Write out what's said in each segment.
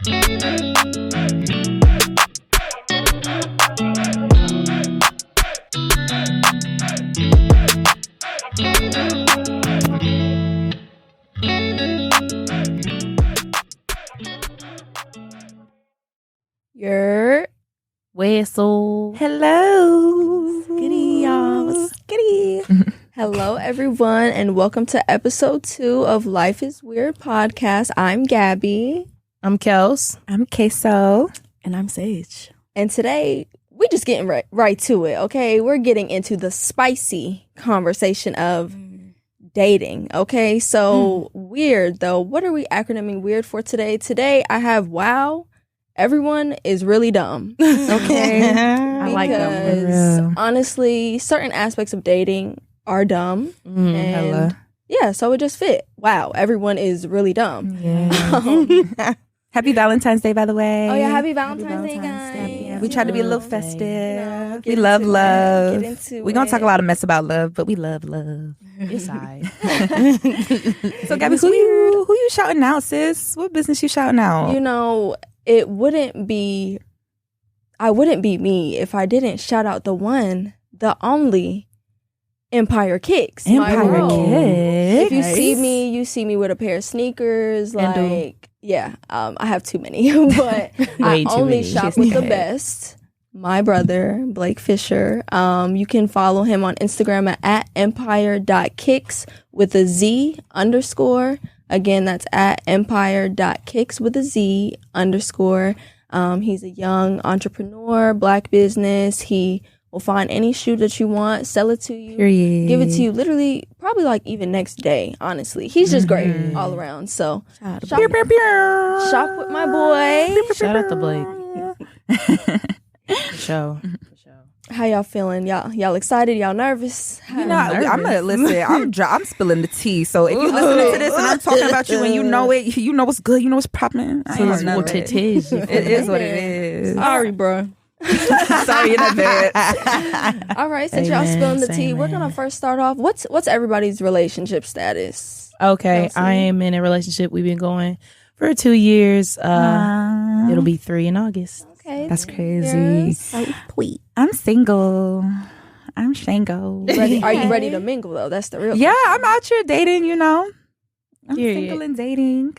Your whistle. Hello. Skitty, y'all. Skitty. Hello, everyone, and welcome to episode 2 of Life is Weird podcast. I'm Gabby. I'm Kels. I'm Queso. And I'm Sage. And today, we're just getting right to it, okay? We're getting into the spicy conversation of dating, okay? So, weird, though. What are we acronyming weird for today? Today, I have wow. Everyone is really dumb, okay? I like them. Because honestly, certain aspects of dating are dumb. And yeah, so it just fit. Wow, everyone is really dumb. Yeah. Happy Valentine's Day, by the way. Oh yeah, happy Valentine's Day, guys. Yeah, we tried to be a little festive. We get love into love. it. Get into We're going to talk it. a lot of mess about love, but we love love. It's alright. So, Gabby, who you shouting out, sis? What business you shouting out? You know, I wouldn't be me if I didn't shout out the one, the only Empire Kickz. Empire Kickz. If you Kickz. you see me with a pair of sneakers. Like, yeah, I have too many, but I only shop with the best. My brother, Blake Fisher. You can follow him on Instagram at empire.kickz with a Z _. Again, that's at empire.kickz with a Z _. He's a young entrepreneur, black business. He will find any shoe that you want, sell it to you, give it to you literally probably like even next day, honestly. He's just great all around. So shop with my boy. Shout out to Blake. For sure. How y'all feeling? Y'all excited? Y'all nervous? I'm gonna listen. I'm spilling the tea. So if you listening to this and I'm talking about you and you know it, you know what's good, you know what's popping. So it's what it is. It is what it is. Sorry, bro. Sorry in advance. All right, since y'all spilling the tea, we're gonna first start off. What's everybody's relationship status? Okay, I am in a relationship. We've been going for 2 years. It'll be 3 in August. Okay, That's crazy. I'm single. I'm single. Are you ready to mingle though? That's the real. Yeah, I'm out here dating. You know, I'm Period. single and dating.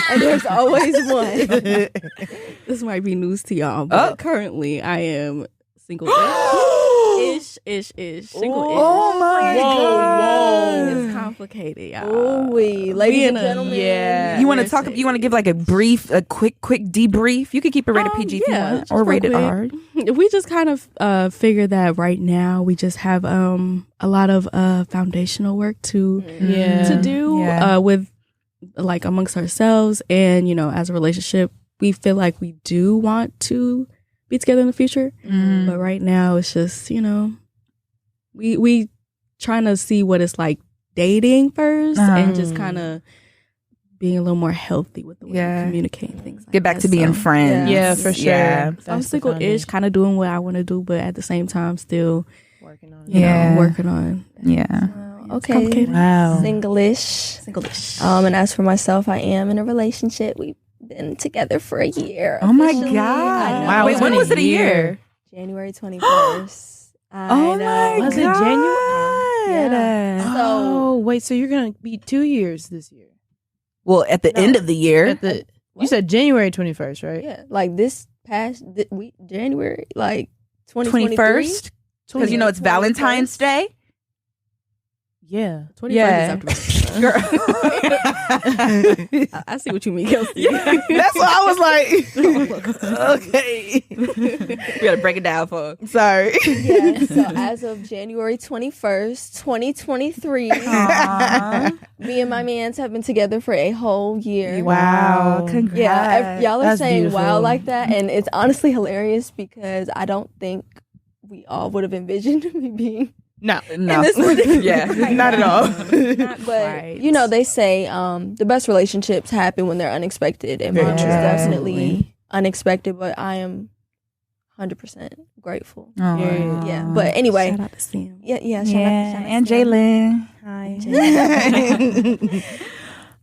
And there's always one. This might be news to y'all, but currently I am single. Ish. Single. Oh my God. It's complicated, y'all. Oh, ladies and gentlemen. Yeah. You want to talk? You want to give like a quick debrief? You could keep it rated PG if you want, just or real rated quick. R. We just kind of figure that right now we just have a lot of foundational work to do with like amongst ourselves, and you know, as a relationship, we feel like we do want to be together in the future, but right now it's just, you know, we trying to see what it's like dating first, and just kind of being a little more healthy with the way we communicate and things like Get back that. to being friends. Yeah, for sure. Yeah. So I'm single-ish, kind of doing what I want to do, but at the same time still Working on it. you know, working on. Yeah. Okay. complicated. Wow. Single-ish. And as for myself, I am in a relationship. We've been together for a year. Oh my officially. God. I know. Wow. Wait, it's when been was it a year? January 21st. Oh my Was it God. January? Yeah. Oh, wait. So you're gonna be 2 years this year? Well, at the end of the year. You said January 21st, right? Yeah, like this past week, January, like 2023. 21st? Because you know it's Valentine's Day. Yeah. 21st Yeah. is after Girl. I see what you mean, Kelsey. That's what I was like. Okay. We gotta break it down for her. Sorry. Yeah, so as of January 21st, 2023, me and my mans have been together for a whole year. Wow. Congrats. Yeah, y'all are That's saying beautiful. wow like that, and it's honestly hilarious because I don't think we all would have envisioned me being No. in this predicament. Yeah, right not at now. all. But quite. you know, they say the best relationships happen when they're unexpected, and Very mine was true. definitely unexpected. But I am 100% grateful. Aw. Yeah, but anyway, Shout out to Sam. yeah, shout out Yeah, to and Sam. Jalen. Hi.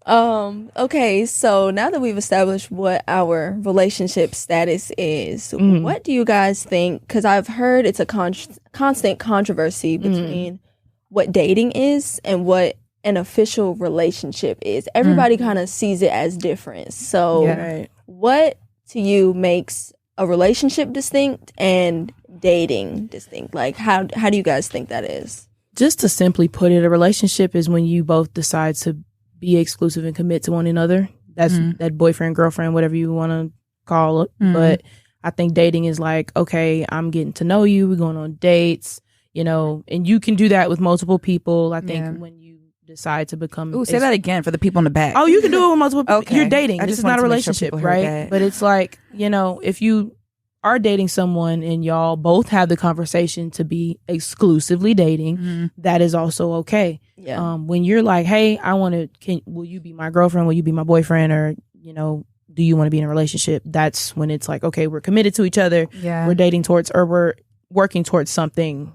Okay, so now that we've established what our relationship status is, what do you guys think? Because I've heard it's a constant controversy between what dating is and what an official relationship is. Everybody kind of sees it as different. So what to you makes a relationship distinct and dating distinct? Like, how do you guys think that is? Just to simply put it, a relationship is when you both decide to be exclusive and commit to one another. That's that boyfriend, girlfriend, whatever you want to call it. But I think dating is like, okay, I'm getting to know you. We're going on dates, you know, and you can do that with multiple people. I think when you decide to become... Ooh, say that again for the people in the back. Oh, you can do it with multiple people. Okay. You're dating. This is not a relationship, right? But it's like, you know, if you are dating someone and y'all both have the conversation to be exclusively dating, that is also okay. Yeah. When you're like, hey, will you be my girlfriend? Will you be my boyfriend? Or, you know, do you want to be in a relationship? That's when it's like, okay, we're committed to each other. Yeah. We're dating towards, or we're working towards something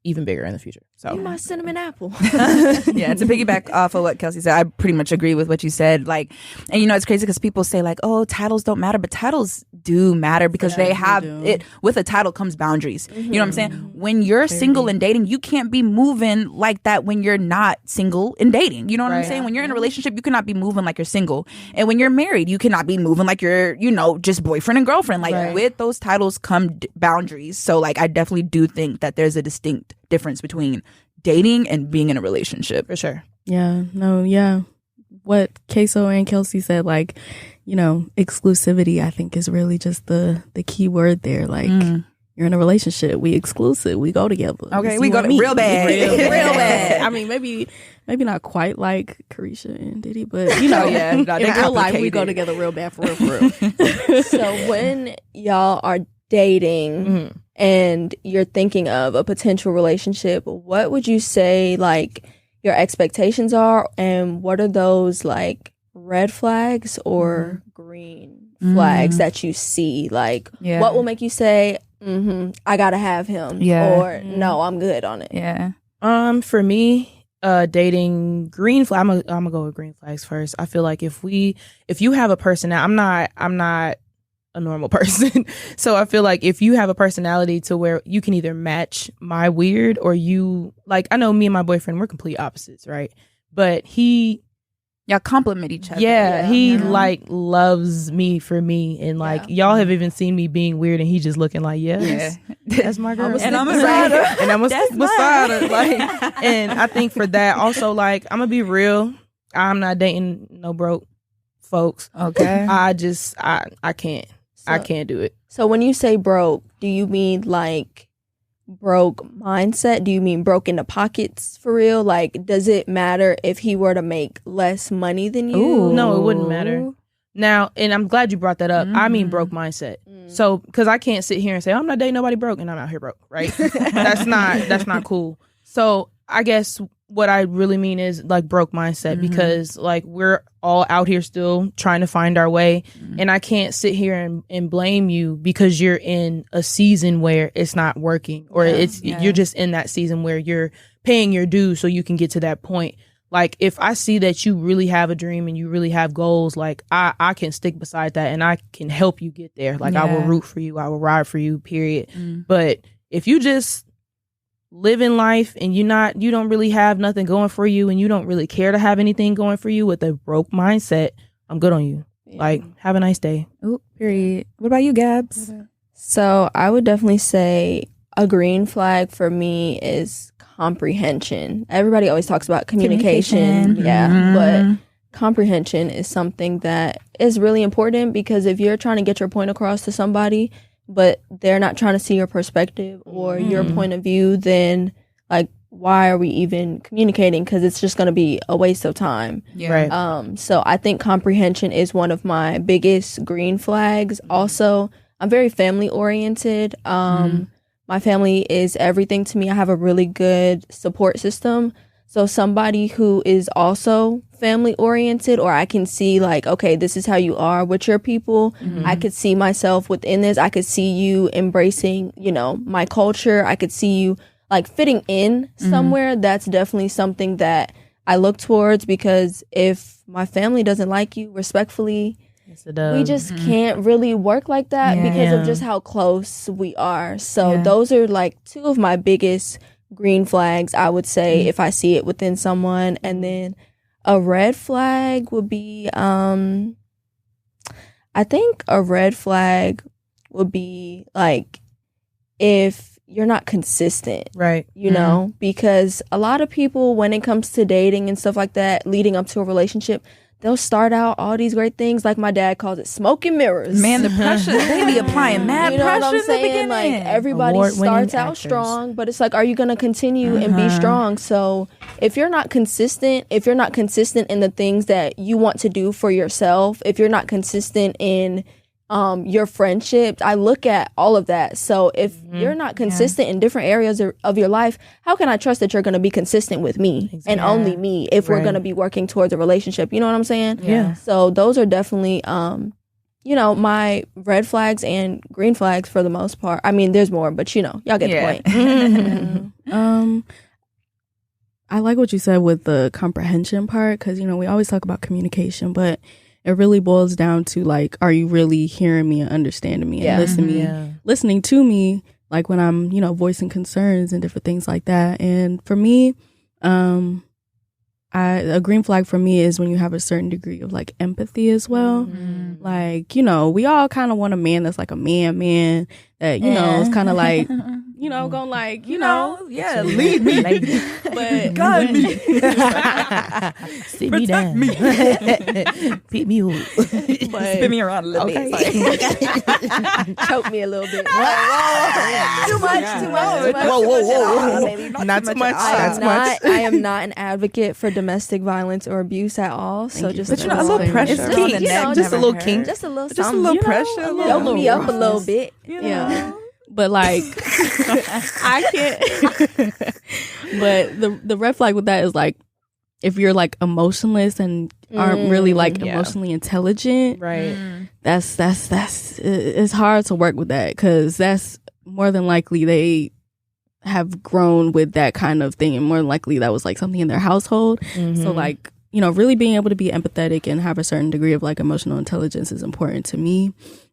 even bigger in the future. So you my cinnamon apple. Yeah, to piggyback off of what Kelsey said, I pretty much agree with what you said. Like, and you know, it's crazy because people say like, oh, titles don't matter, but titles do matter because they have it. With a title comes boundaries. You know what I'm saying? When you're single and dating, you can't be moving like that when you're not single and dating. You know what I'm saying? When you're in a relationship, you cannot be moving like you're single. And when you're married, you cannot be moving like you're, you know, just boyfriend and girlfriend. Like with those titles come boundaries. So like, I definitely do think that there's a distinct difference between dating and being in a relationship. For sure. Yeah. No, yeah. What Queso and Kelsey said, like, you know, exclusivity, I think is really just the key word there. Like, you're in a relationship, we exclusive, we go together. Okay, we go to real bad. Real bad. I mean, maybe not quite like Carisha and Diddy, but you know, in real life, we go together real bad, for real. So when y'all are dating and you're thinking of a potential relationship, what would you say like your expectations are, and what are those like red flags or green flags that you see? Like what will make you say, I gotta have him, or no, I'm good on it? For me, dating, green flag, I'm gonna go with green flags first. I feel like if you have a person, now I'm not a normal person. So I feel like if you have a personality to where you can either match my weird, or you, like, I know me and my boyfriend, we're complete opposites, right? But y'all compliment each other. Yeah, he like loves me for me, and like y'all have even seen me being weird, and he just looking like, that's my girl, and I'm beside her, and I'm beside her. Like, and I think for that also, like, I'm gonna be real, I'm not dating no broke folks. Okay, I can't. I can't do it. So when you say broke, do you mean like broke mindset? Do you mean broke in the pockets for real? Like, does it matter if he were to make less money than you? Ooh. No, it wouldn't matter. Now, and I'm glad you brought that up. I mean broke mindset. So, because I can't sit here and say, I'm not dating nobody broke, and I'm out here broke, right? That's not cool. So I guess what I really mean is like broke mindset, because like we're all out here still trying to find our way, and I can't sit here and blame you because you're in a season where it's not working, or you're just in that season where you're paying your dues so you can get to that point. Like, if I see that you really have a dream and you really have goals, like I can stick beside that and I can help you get there. Like I will root for you, I will ride for you, period. But if you just living life and you don't really have nothing going for you, and you don't really care to have anything going for you with a broke mindset, I'm good on you. Like, have a nice day. Ooh, period. What about you, Gabs? So I would definitely say a green flag for me is comprehension. Everybody always talks about communication. But comprehension is something that is really important, because if you're trying to get your point across to somebody but they're not trying to see your perspective or your point of view, then like, why are we even communicating? Because it's just going to be a waste of time. So I think comprehension is one of my biggest green flags. Also, I'm very family oriented. My family is everything to me. I have a really good support system. So somebody who is also family oriented, or I can see like, okay, this is how you are with your people. I could see myself within this. I could see you embracing, you know, my culture. I could see you like fitting in somewhere. That's definitely something that I look towards, because if my family doesn't like you, respectfully, yes, it does. We just can't really work like that because of just how close we are. So those are like two of my biggest green flags, I would say, if I see it within someone. And then a red flag would be, I think a red flag would be like if you're not consistent, right? You know, because a lot of people, when it comes to dating and stuff like that, leading up to a relationship, they'll start out all these great things, like my dad calls it, smoke and mirrors. Man, the pressure, they be applying mad you know pressure what I'm saying? Like, everybody starts out strong, but it's like, are you going to continue and be strong? So if you're not consistent, in the things that you want to do for yourself, if you're not consistent in your friendships, I look at all of that. So if you're not consistent in different areas of your life, how can I trust that you're going to be consistent with me and only me if we're going to be working towards a relationship? You know what I'm saying? Yeah. So those are definitely, you know, my red flags and green flags for the most part. I mean, there's more, but you know, y'all get the point. I like what you said with the comprehension part, because, you know, we always talk about communication, but it really boils down to, like, are you really hearing me and understanding me and listening to me, like when I'm, you know, voicing concerns and different things like that. And for me, a green flag for me is when you have a certain degree of like empathy as well. Like, you know, we all kind of want a man that's like a man that, you know, is kind of like, you know, going like, you know, lead me, but guide me, sit me down, pick me up, spin me around a little bit, choke me a little bit. Too much. Whoa. Not too much. I am not an advocate for domestic violence or abuse at all. So just a little pressure, just a little kink, just a little just a little pressure, yoke me up a little bit. Yeah. But like, I can't. But the red flag with that is like, if you're like emotionless and aren't really like emotionally intelligent, right? That's it's hard to work with that, because that's more than likely they have grown with that kind of thing, and more than likely that was like something in their household. So like, you know, really being able to be empathetic and have a certain degree of like emotional intelligence is important to me,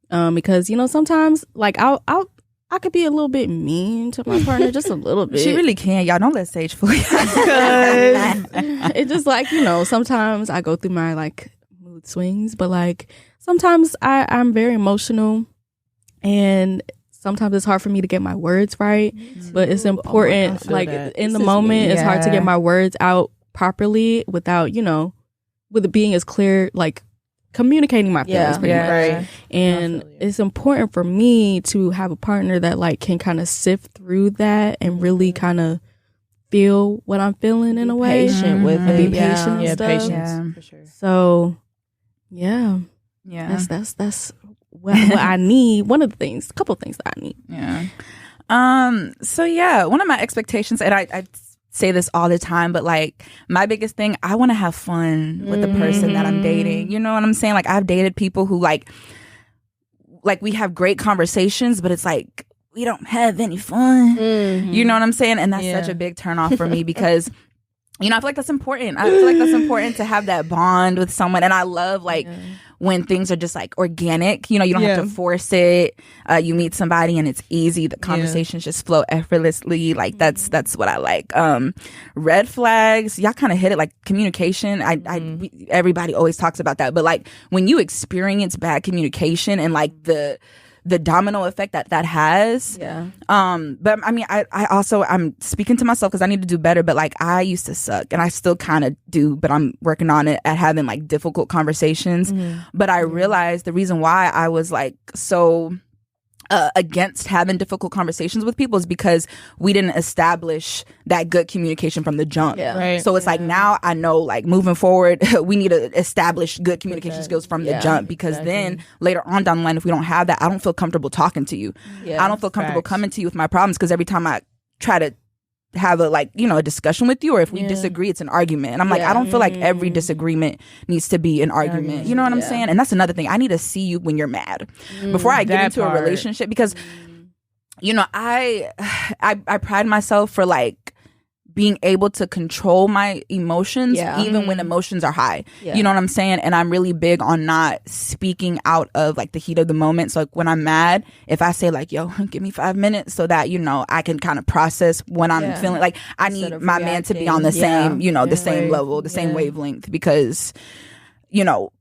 because, you know, sometimes like I could be a little bit mean to my partner, just a little bit. She really can. Y'all don't let Sage fool you. It's just like, you know, sometimes I go through my like mood swings, but like sometimes I'm very emotional, and sometimes it's hard for me to get my words right. But it's important, like in the moment, it's hard to get my words out properly without, you know, with it being as clear, like communicating my feelings pretty much. Right. And it's important for me to have a partner that like can kind of sift through that and really kind of feel what I'm feeling in a way. Patient with it. Be patient and stuff. Patience, for sure. So that's what I need. One of the things, a couple of things that I need. So one of my expectations, and I say this all the time, but like my biggest thing, I want to have fun with the person that I'm dating. You know what I'm saying? Like, I've dated people who like we have great conversations, but it's like we don't have any fun. You know what I'm saying? And that's such a big turnoff for me, because you know, I feel like that's important. I feel like that's important to have that bond with someone. And I love like when things are just like organic, you know, you don't have to force it. You meet somebody and it's easy. The conversations just flow effortlessly. Like that's what I like. Red flags, y'all kind of hit it, like communication. Everybody always talks about that. But like when you experience bad communication and like the domino effect that has. But I mean, I also, I'm speaking to myself because I need to do better, but like I used to suck, and I still kind of do, but I'm working on it at having like difficult conversations. But I realized the reason why I was like so against having difficult conversations with people is because we didn't establish that good communication from the jump. So it's like now I know, like moving forward, we need to establish good communication skills from the jump, because then later on down the line, if we don't have that, I don't feel comfortable talking to you. I don't feel comfortable coming to you with my problems, because every time I try to have a like, you know, a discussion with you, or if we disagree, it's an argument, and I'm like, I don't feel like every disagreement needs to be an argument. You know what I'm saying? And that's another thing, I need to see you when you're mad before I get into a relationship, because you know, I pride myself for like being able to control my emotions even when emotions are high. You know what I'm saying? And I'm really big on not speaking out of like the heat of the moment. So like when I'm mad, if I say like, yo, give me 5 minutes so that, you know, I can kind of process when I'm feeling like I need my man to be on the same, you know, the same level, the same wavelength, because, you know,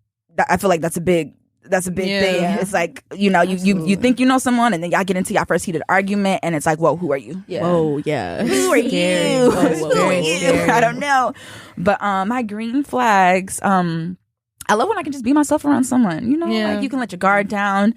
I feel like that's a big thing. It's like, you know, you think you know someone, and then y'all get into your first heated argument, and it's like, whoa, who are you? Whoa, yeah. Who are you? Who are you? I don't know. But my green flags, I love when I can just be myself around someone, you know, like you can let your guard down.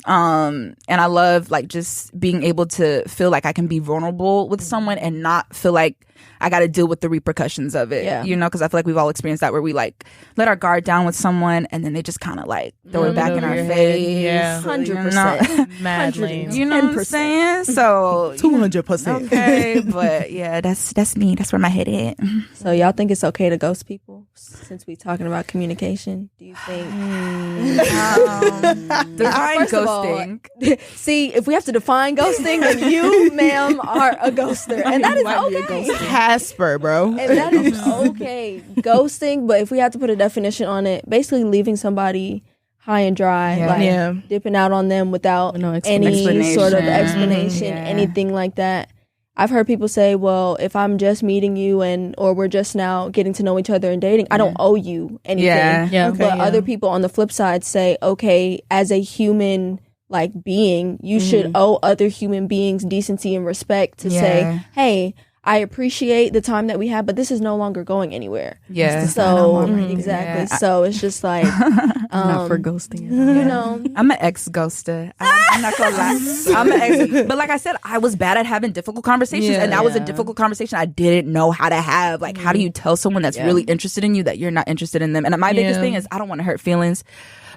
And I love like just being able to feel like I can be vulnerable with someone and not feel like I got to deal with the repercussions of it, you know, because I feel like we've all experienced that, where we like let our guard down with someone and then they just kind of like throw it back in our face. 100%. Mad lame. You know what I'm saying? So 200%. Okay, but yeah, that's me. That's where my head is. So y'all think it's okay to ghost people since we talking about communication? Do you think? Define ghosting. See, if we have to define ghosting, then you, ma'am, are a ghoster, and that is okay. Casper, bro. And that is okay. Ghosting, but if we have to put a definition on it, basically leaving somebody high and dry, like dipping out on them without any sort of explanation, anything like that. I've heard people say, well, if I'm just meeting you or we're just now getting to know each other and dating, I don't owe you anything. But other people on the flip side say, okay, as a human like being, you should owe other human beings decency and respect to say, hey, I appreciate the time that we had, but this is no longer going anywhere. So exactly. So it's just like not for ghosting. You know, I'm an ex-ghoster. I'm not gonna lie. I'm an ex. But like I said, I was bad at having difficult conversations, and that was a difficult conversation I didn't know how to have. Like, how do you tell someone that's really interested in you that you're not interested in them? And my biggest thing is I don't want to hurt feelings.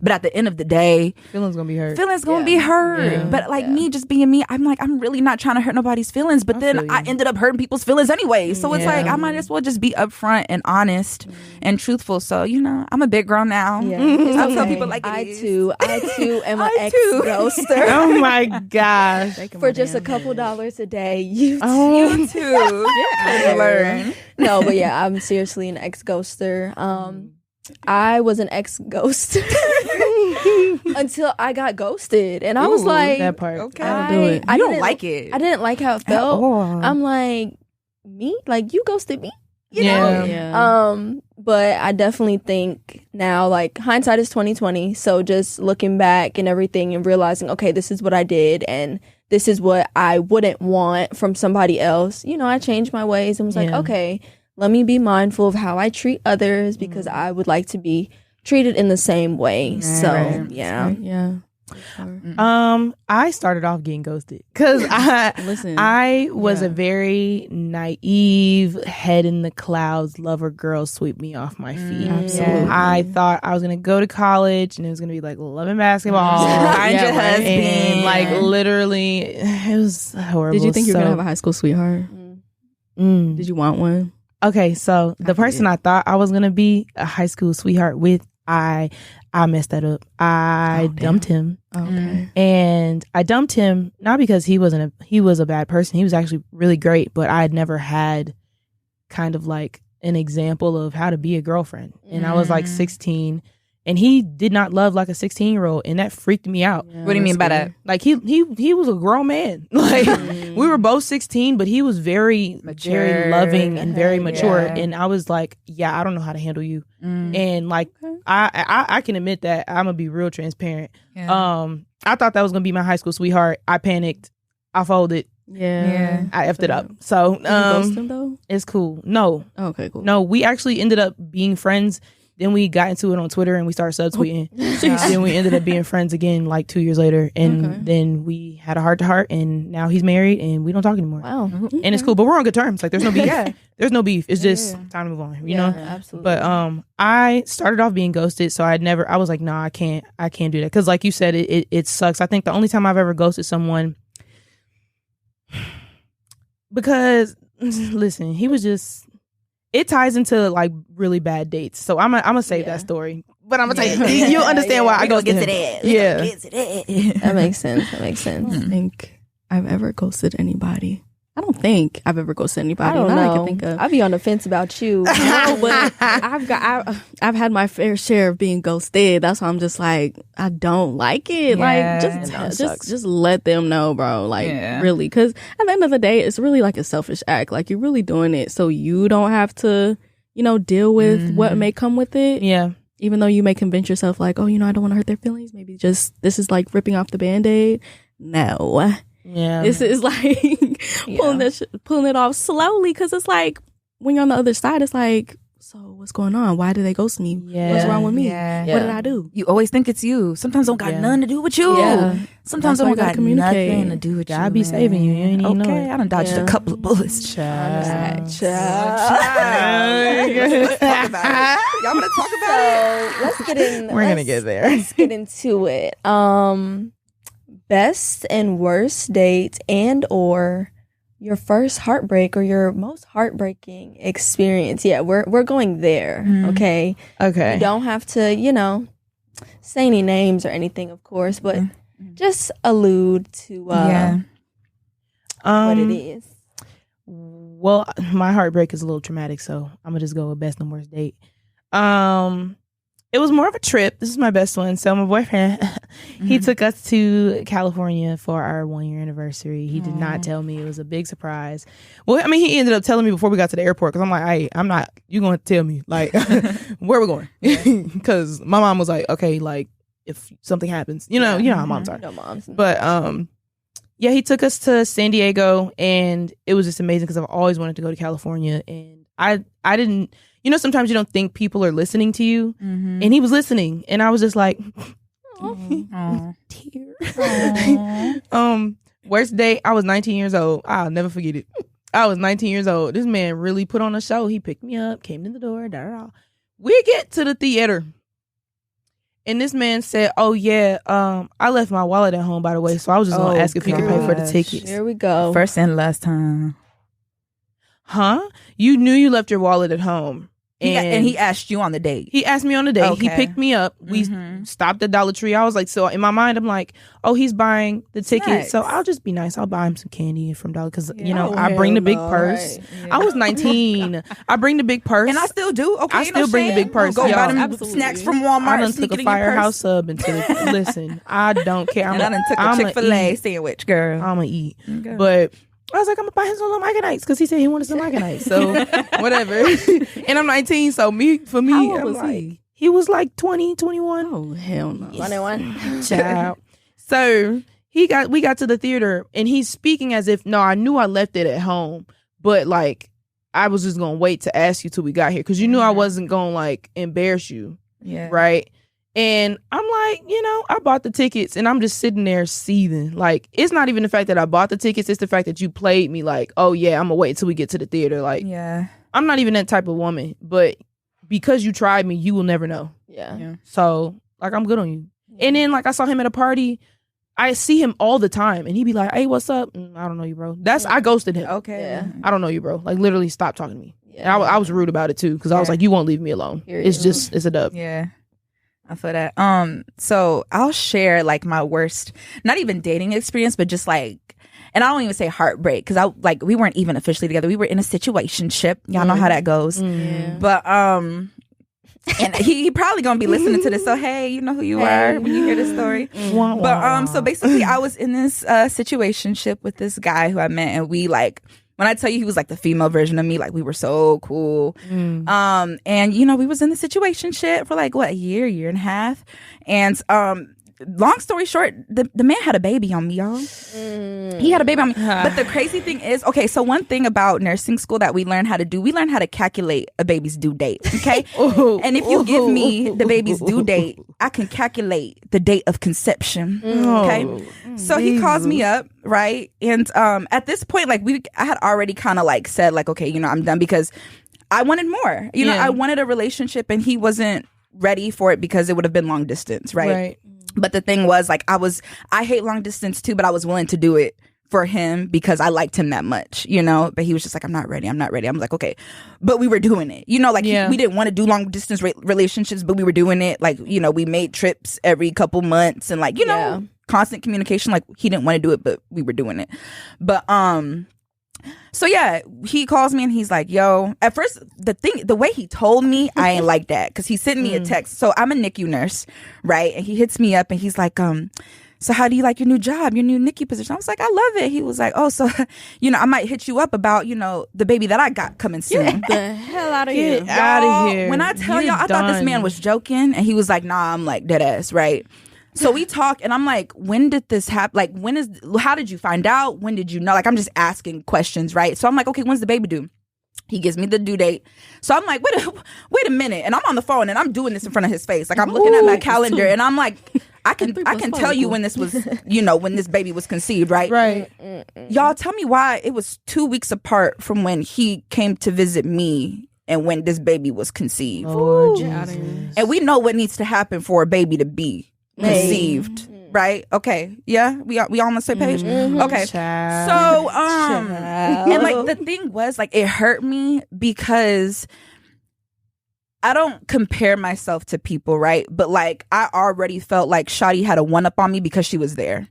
But at the end of the day, feelings gonna be hurt. But like me just being me, I'm like, I'm really not trying to hurt nobody's feelings. But then I ended up hurting people's feelings anyway. So it's like I might as well just be upfront and honest and truthful. So, you know, I'm a big girl now. I'll tell people like I too am an ex-ghoster. Oh my gosh. For just a couple dollars a day. You too. Learn. No, but yeah, I'm seriously an ex-ghoster. I was an ex-ghost until I got ghosted, and I was like, that part. Okay, I don't like it. I didn't like how it felt. I'm like, me? Like, you ghosted me? You know? But I definitely think now, like, hindsight is 20/20. So just looking back and everything and realizing, okay, this is what I did, and this is what I wouldn't want from somebody else. You know, I changed my ways and was like, okay, let me be mindful of how I treat others, because I would like to be treated in the same way. I started off getting ghosted because I was a very naive, head in the clouds, lover girl, sweep me off my feet. Absolutely. I thought I was gonna go to college and it was gonna be like loving basketball, find your husband, and like literally, it was horrible. Did you think you were gonna have a high school sweetheart? Did you want one? Okay, so the person I thought I was gonna be a high school sweetheart with, I messed that up. I dumped him. And I dumped him not because he was a bad person. He was actually really great, but I had never had kind of like an example of how to be a girlfriend. And I was like 16, and he did not love like a 16-year-old, and that freaked me out. What do you mean by that? Like he was a grown man. Like we were both 16, but he was very mature, very loving and very mature. And I was like, yeah, I don't know how to handle you. And like I can admit that. I'm gonna be real transparent. I thought that was gonna be my high school sweetheart. I panicked. I folded. I effed it up. So Did you ghost him though? It's cool. No. Okay, cool. No, we actually ended up being friends. Then we got into it on Twitter and we started subtweeting. Then we ended up being friends again like 2 years later. And then we had a heart-to-heart, and now he's married and we don't talk anymore. Wow. And it's cool, but we're on good terms. Like there's no beef. There's no beef. It's just time to move on, you know? Absolutely. But I started off being ghosted, so I was like, no, I can't do that. Cause like you said, it sucks. I think the only time I've ever ghosted someone, because listen, he was just, it ties into like really bad dates. So I'm gonna save that story. But I'm gonna tell you, you'll understand why I ghosted him. That makes sense. I don't think I've ever ghosted anybody. I don't think I've ever ghosted anybody. I don't know. I can think of. I'd be on the fence about you. No, but I've had my fair share of being ghosted. That's why I'm just like, I don't like it. Yeah, like, just let them know, bro. Like, really, because at the end of the day, it's really like a selfish act. Like, you're really doing it so you don't have to, deal with what may come with it. Yeah. Even though you may convince yourself, like, oh, I don't want to hurt their feelings. Maybe just this is like ripping off the Band-Aid. No. Yeah, this is like pulling it off slowly, because it's like when you're on the other side, it's like, so what's going on? Why did they ghost me? What's wrong with me? What did I do? You always think it's you. Sometimes don't got nothing to do with you. Sometimes don't got nothing to do with you. I be saving you. You ain't even know it. I done dodged a couple of bullets. Child. Y'all want to talk about it? Let's get in. We're gonna get there. Let's get into it. Best and worst date and or your first heartbreak or your most heartbreaking experience. Yeah, we're going there. Okay. Okay. You don't have to, say any names or anything, of course, but just allude to what it is. Well, my heartbreak is a little traumatic, so I'm gonna just go with best and worst date. It was more of a trip. This is my best one. So my boyfriend, he took us to California for our 1-year anniversary. He did not tell me. It was a big surprise. Well, I mean, he ended up telling me before we got to the airport, because I'm like, hey, I'm not, you going to tell me, like, where we're going? Because my mom was like, okay, like, if something happens, you know how moms are. No moms. But, yeah, he took us to San Diego, and it was just amazing because I've always wanted to go to California, and I didn't, sometimes you don't think people are listening to you, and he was listening, and I was just like, tear. Worst day, I was 19 years old. I'll never forget it. I was 19 years old. This man really put on a show. He picked me up, came to the door, we get to the theater, and this man said, oh yeah, I left my wallet at home, by the way, so I was just gonna ask if he could pay for the tickets. Here we go. First and last time. Huh? You knew you left your wallet at home. And he asked you on the date. He asked me on the date. Okay. He picked me up. We stopped at Dollar Tree. I was like, so in my mind, I'm like, oh, he's buying the ticket. So I'll just be nice. I'll buy him some candy from Dollar, because, I bring the big purse. Right. Yeah. I was 19. I bring the big purse. And I still do. Okay, I still bring the big purse. Go buy them snacks from Walmart. I done took a Firehouse sub into the, listen, I don't care. I done took a Chick-fil-A sandwich, girl. I'm going to eat. Okay. But I was like, I'm gonna buy him some little Micah Nights, because he said he wanted some Micah Nights. So whatever. And I'm 19, so for me, how old was he? He was like 20, 21. Oh hell no. 21. Child. So we got to the theater, and he's speaking as if, no, I knew I left it at home, but like I was just gonna wait to ask you till we got here, because you knew I wasn't gonna like embarrass you. Yeah. Right. And I'm like, I bought the tickets, and I'm just sitting there seething. Like, it's not even the fact that I bought the tickets. It's the fact that you played me like, oh, yeah, I'm going to wait until we get to the theater. Like, I'm not even that type of woman. But because you tried me, you will never know. Yeah. So, like, I'm good on you. And then, like, I saw him at a party. I see him all the time, and he'd be like, hey, what's up? I don't know you, bro. I ghosted him. Okay. Yeah. I don't know you, bro. Like, literally stop talking to me. Yeah. And I was rude about it, too, because I was like, you won't leave me alone. It's a dub. Yeah. I feel that. So I'll share like my worst, not even dating experience, but just like, and I don't even say heartbreak, because we weren't even officially together. We were in a situationship. Y'all know how that goes. Yeah. But and he probably gonna be listening to this. So hey, you know who you are when you hear this story. But so basically, I was in this situationship with this guy who I met, and we like. When I tell you he was like the female version of me, like we were so cool. And we was in the situationship for like a year and a half. And long story short, the man had a baby on me, y'all. He had a baby on me. But the crazy thing is, okay, so one thing about nursing school that we learned how to do, we learned how to calculate a baby's due date, okay? And if you give me the baby's due date, I can calculate the date of conception, okay? So he calls me up, right? And at this point, like I had already kind of like said like, okay, I'm done, because I wanted more. I wanted a relationship, and he wasn't ready for it because it would have been long distance, right? But the thing was, like, I hate long distance too, but I was willing to do it for him because I liked him that much, but he was just like, I'm not ready. I'm like, okay, but we were doing it, we didn't want to do long distance relationships, but we were doing it. Like, we made trips every couple months, and like, constant communication. Like, he didn't want to do it, but we were doing it. But So yeah, he calls me and he's like, yo, at first the way he told me, I ain't like that, because he sent me a text. So I'm a NICU nurse, right? And he hits me up and he's like, so how do you like your new job, your new NICU position? I was like, I love it. He was like, oh, so, I might hit you up about, the baby that I got coming soon. Get the hell out of here. Get out of here. When I tell y'all, I thought this man was joking, and he was like, nah, I'm like dead ass, right? So we talk, and I'm like, when did this happen? Like, how did you find out? When did you know? Like, I'm just asking questions, right? So I'm like, okay, when's the baby due? He gives me the due date. So I'm like, wait a minute. And I'm on the phone, and I'm doing this in front of his face. Like, I'm looking at my calendar, and I'm like, I can tell you when this was, when this baby was conceived, right? Right. Y'all tell me why it was 2 weeks apart from when he came to visit me and when this baby was conceived. Oh, Jesus. And we know what needs to happen for a baby to be conceived, right? Okay. Yeah, we all on the same page. Okay. Child. So and like the thing was, like, it hurt me because I don't compare myself to people, right? But like, I already felt like Shawty had a one up on me because she was there,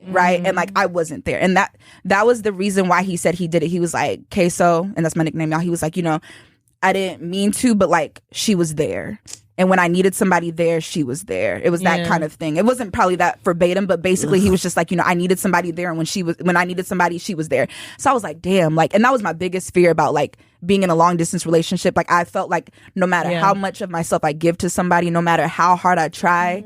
right? And like, I wasn't there, and that was the reason why he said he did it. He was like, Queso, and that's my nickname, y'all. He was like, I didn't mean to, but like, she was there. And when I needed somebody there, she was there. It was that kind of thing. It wasn't probably that verbatim, but basically he was just like, I needed somebody there. And when I needed somebody, she was there. So I was like, damn, like, and that was my biggest fear about like being in a long distance relationship. Like, I felt like no matter how much of myself I give to somebody, no matter how hard I try,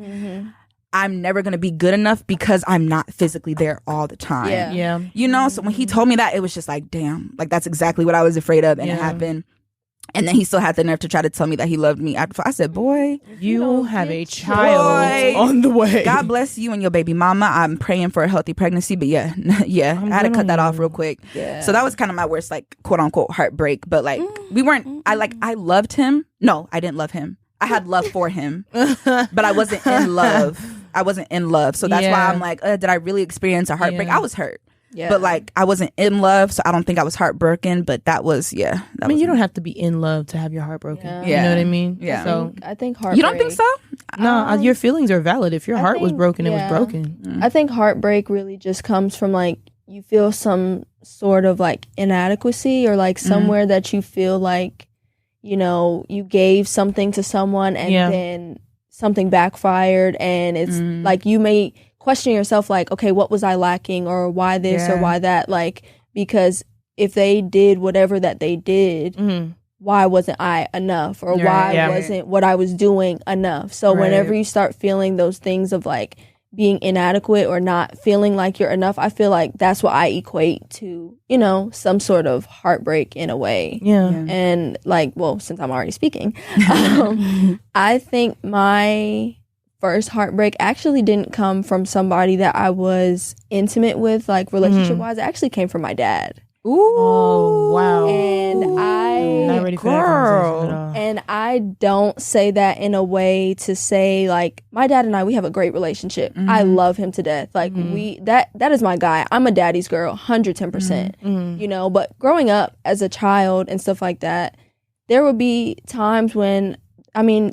I'm never going to be good enough because I'm not physically there all the time. Yeah. So when he told me that, it was just like, damn, like, that's exactly what I was afraid of. And it happened. And then he still had the nerve to try to tell me that he loved me. I said, boy, you have a child on the way. God bless you and your baby mama. I'm praying for a healthy pregnancy. But yeah, I had to cut that off real quick. Yeah. So that was kind of my worst, like, quote unquote heartbreak. But like, we weren't, I loved him. No, I didn't love him. I had love for him, but I wasn't in love. So that's why I'm like, did I really experience a heartbreak? I was hurt. Yeah. But like, I wasn't in love, so I don't think I was heartbroken. But that was, you don't have to be in love to have your heart broken. Yeah. You know what I mean? Yeah. So I think heartbreak. You don't think so? No, your feelings are valid. If your heart was broken, it was broken. I think heartbreak really just comes from like, you feel some sort of like inadequacy, or like somewhere that you feel like, you gave something to someone and then something backfired, and it's like you may question yourself, like, okay, what was I lacking, or why this or why that? Like, because if they did whatever that they did, why wasn't I enough, or why wasn't what I was doing enough? So whenever you start feeling those things of like being inadequate or not feeling like you're enough, I feel like that's what I equate to, some sort of heartbreak in a way. And like, well, since I'm already speaking, I think my first heartbreak actually didn't come from somebody that I was intimate with, like relationship wise. It actually came from my dad. Ooh. Oh, wow. And not ready for that conversation at all. And I don't say that in a way to say like, my dad and I, we have a great relationship. I love him to death. Like that is my guy. I'm a daddy's girl, 110%. But growing up as a child and stuff like that, there would be times when,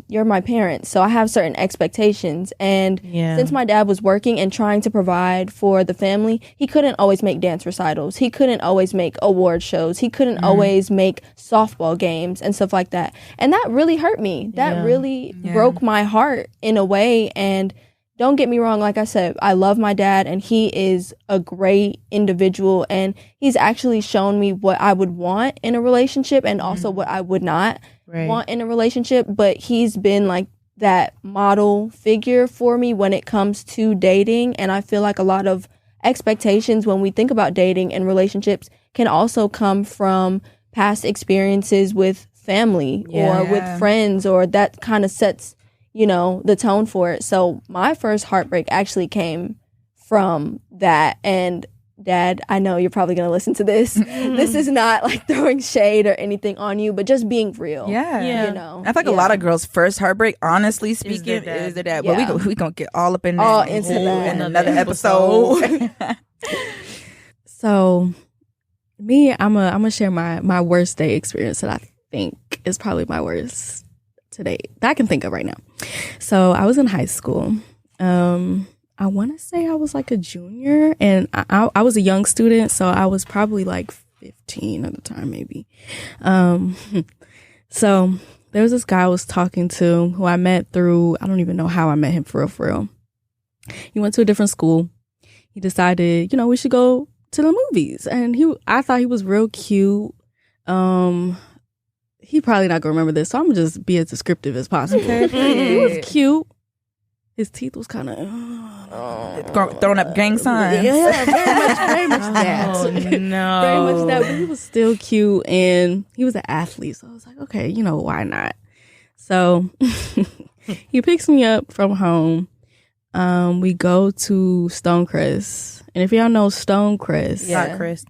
you're my parents, so I have certain expectations. And since my dad was working and trying to provide for the family, he couldn't always make dance recitals. He couldn't always make award shows. He couldn't always make softball games and stuff like that. And that really hurt me. That really broke my heart in a way. And don't get me wrong, like I said, I love my dad, and he is a great individual, and he's actually shown me what I would want in a relationship and also what I would not want in a relationship. But he's been like that model figure for me when it comes to dating. And I feel like a lot of expectations when we think about dating and relationships can also come from past experiences with family or with friends, or that kind of sets the tone for it. So my first heartbreak actually came from that. And Dad, I know you're probably going to listen to this. This is not like throwing shade or anything on you, but just being real. I feel like a lot of girls' first heartbreak, honestly speaking, is their dad. But we gonna get all up in that in another episode. So me, I'm gonna share my worst day experience that I think is probably my worst to date that I can think of right now. So I was in high school. I want to say I was like a junior, and I was a young student, so I was probably like 15 at the time, maybe. So there was this guy I was talking to who I met through, I don't even know how I met him for real. He went to a different school. He decided, we should go to the movies. And I thought he was real cute. He probably not gonna remember this, so I'm gonna just be as descriptive as possible. Okay. He was cute. His teeth was kind of throwing up gang signs. Yeah, very much that. Oh, no. Very much that, but he was still cute, and he was an athlete, so I was like, okay, why not? So he picks me up from home. We go to Stonecrest, and if y'all know Stonecrest,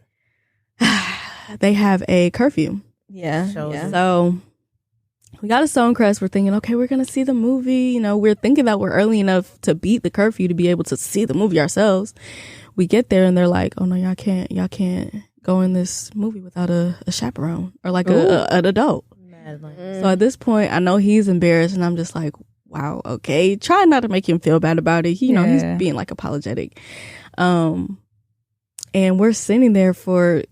they have a curfew. Yeah. So we got to Stonecrest. We're thinking, okay, we're going to see the movie. We're thinking that we're early enough to beat the curfew to be able to see the movie ourselves. We get there and they're like, oh no, y'all can't go in this movie without a chaperone or like an adult. So at this point, I know he's embarrassed and I'm just like, wow, okay. Try not to make him feel bad about it. He's being like apologetic. And we're sitting there for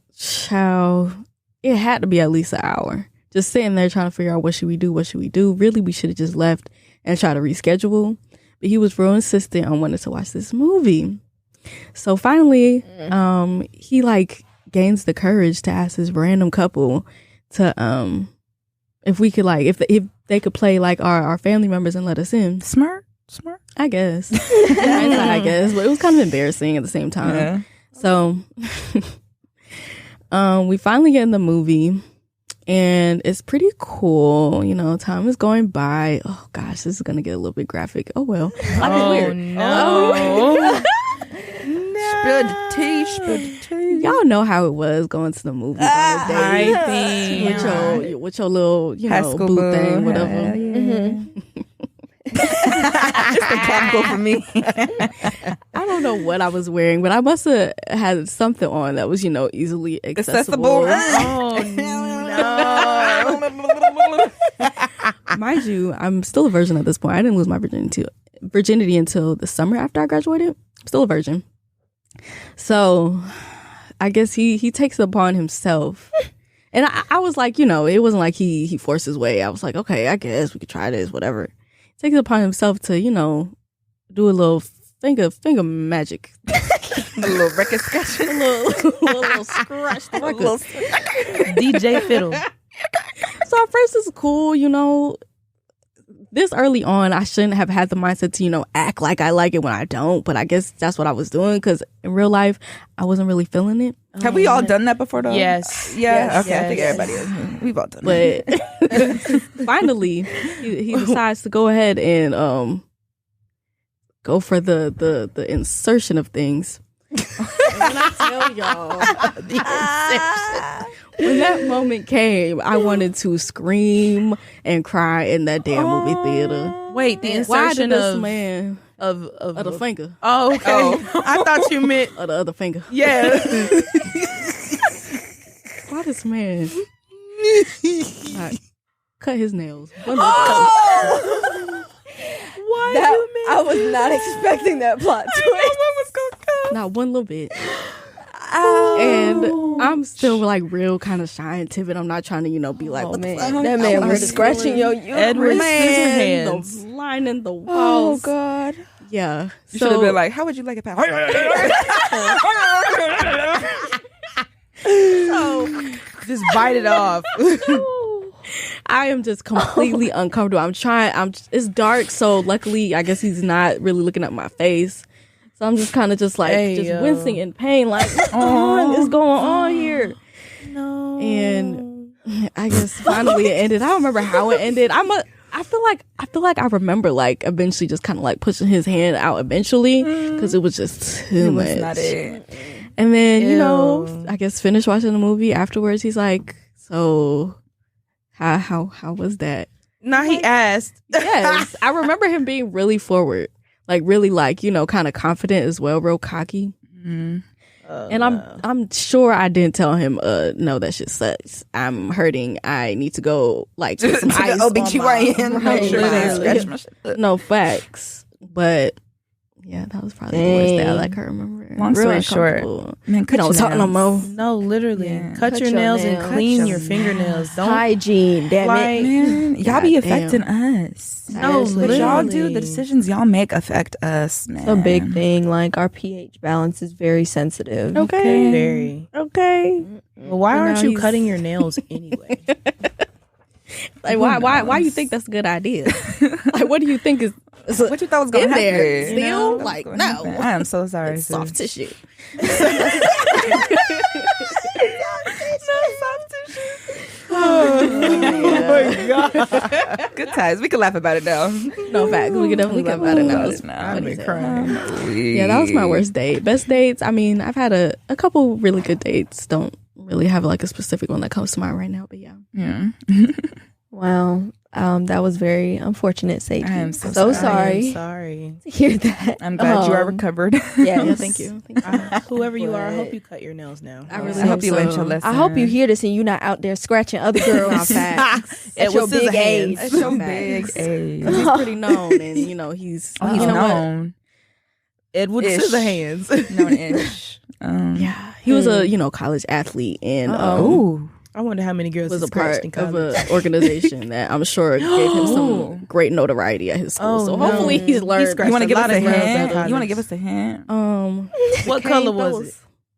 it had to be at least an hour. Just sitting there trying to figure out what should we do? Really, we should have just left and tried to reschedule. But he was real insistent on wanting to watch this movie. So finally, he gains the courage to ask this random couple to if we could if they could play our family members and let us in. Smart. I guess. I guess, but it was kind of embarrassing at the same time. Yeah. So we finally get in the movie and it's pretty cool. Time is going by. Oh gosh, this is going to get a little bit graphic. Oh well. Oh, weird. No. Spill the tea. Y'all know how it was going to the movies on the day. With your little, boo thing, whatever. It's the capital for me. I don't know what I was wearing, but I must have had something on that was, easily accessible. Oh no! Mind you, I'm still a virgin at this point. I didn't lose my virginity until the summer after I graduated. I'm still a virgin. So I guess he takes it upon himself. And I was like, it wasn't like he forced his way. I was like, okay, I guess we could try this, whatever. Takes it upon himself to, do a little finger magic. A little record scratch. a little scratch. DJ fiddle. So at first it's cool, This early on, I shouldn't have had the mindset to, act like I like it when I don't. But I guess that's what I was doing because in real life, I wasn't really feeling it. Have we all done that before, though? Yes. Yeah. Okay. Yes. I think everybody is. We've all done it. But finally, he decides to go ahead and go for the insertion of things. And when I tell y'all, the insertion. When that moment came, I wanted to scream and cry in that damn movie theater. Wait, the insertion of the finger. Oh, okay. Oh. I thought you meant of the other finger. Yeah. Why this man cut his nails? Why I was not expecting that plot twist. I know what was gonna come. Not one little bit. And I'm still real kind of shy and timid. I'm not trying to, be like, what the fuck? That man was scratching your Edward man, the line in the walls. Oh God. Yeah. You should have been like, how would you like it, pal? So, just bite it off. I am just completely uncomfortable. It's dark, so luckily, I guess he's not really looking at my face. So I'm just kind of just wincing in pain, like, what is going on here? No. And I guess finally it ended. I don't remember how it ended. I feel like I remember eventually just kind of pushing his hand out eventually because it was just too much. Was not it. And then I guess finished watching the movie. Afterwards, he's like, so how was that? Nah, he asked. Yes, I remember him being really forward. Really kind of confident as well, real cocky. Mm-hmm. And I'm sure I didn't tell him, no, that shit sucks. I'm hurting. I need to go put some ice OBGYN. No facts. But Yeah, that was probably the worst day I can remember. Long story short, man, cut your nails. No more. No, literally, cut your nails and clean your fingernails. Don't hygiene, damn it, man. Y'all be affecting us. No, what y'all do, the decisions y'all make affect us, man. It's a big thing. Like our pH balance is very sensitive. Okay, very okay. Well, why aren't you cutting your nails anyway? Like why you think that's a good idea? Like what do you think is what you thought was going to happen? There, still, like no. I am so sorry. It's soft tissue. Oh my god! Good times. We can laugh about it now. No facts. We can definitely laugh about it now. I've been crying. Yeah, that was my worst date. Best dates. I mean, I've had a couple really good dates. Don't really have like a specific one that comes to mind right now, but yeah. Wow. That was very unfortunate, Sadie. I am so sorry. Sorry to hear that. I'm glad you are recovered. Yeah, thank you. Whoever you are, I hope you cut your nails now. I really hope you learned your lesson. I hope you hear this and you're not out there scratching other girls. At your big age. At your big age. He's pretty known, and he's known. Edward Scissorhands. Known-ish. Yeah, he was a college athlete, and I wonder how many girls was a part of an organization that I'm sure gave him some great notoriety at his school. So hopefully he's learned. You want to give us a hint? You want to give us a hint? What color was it?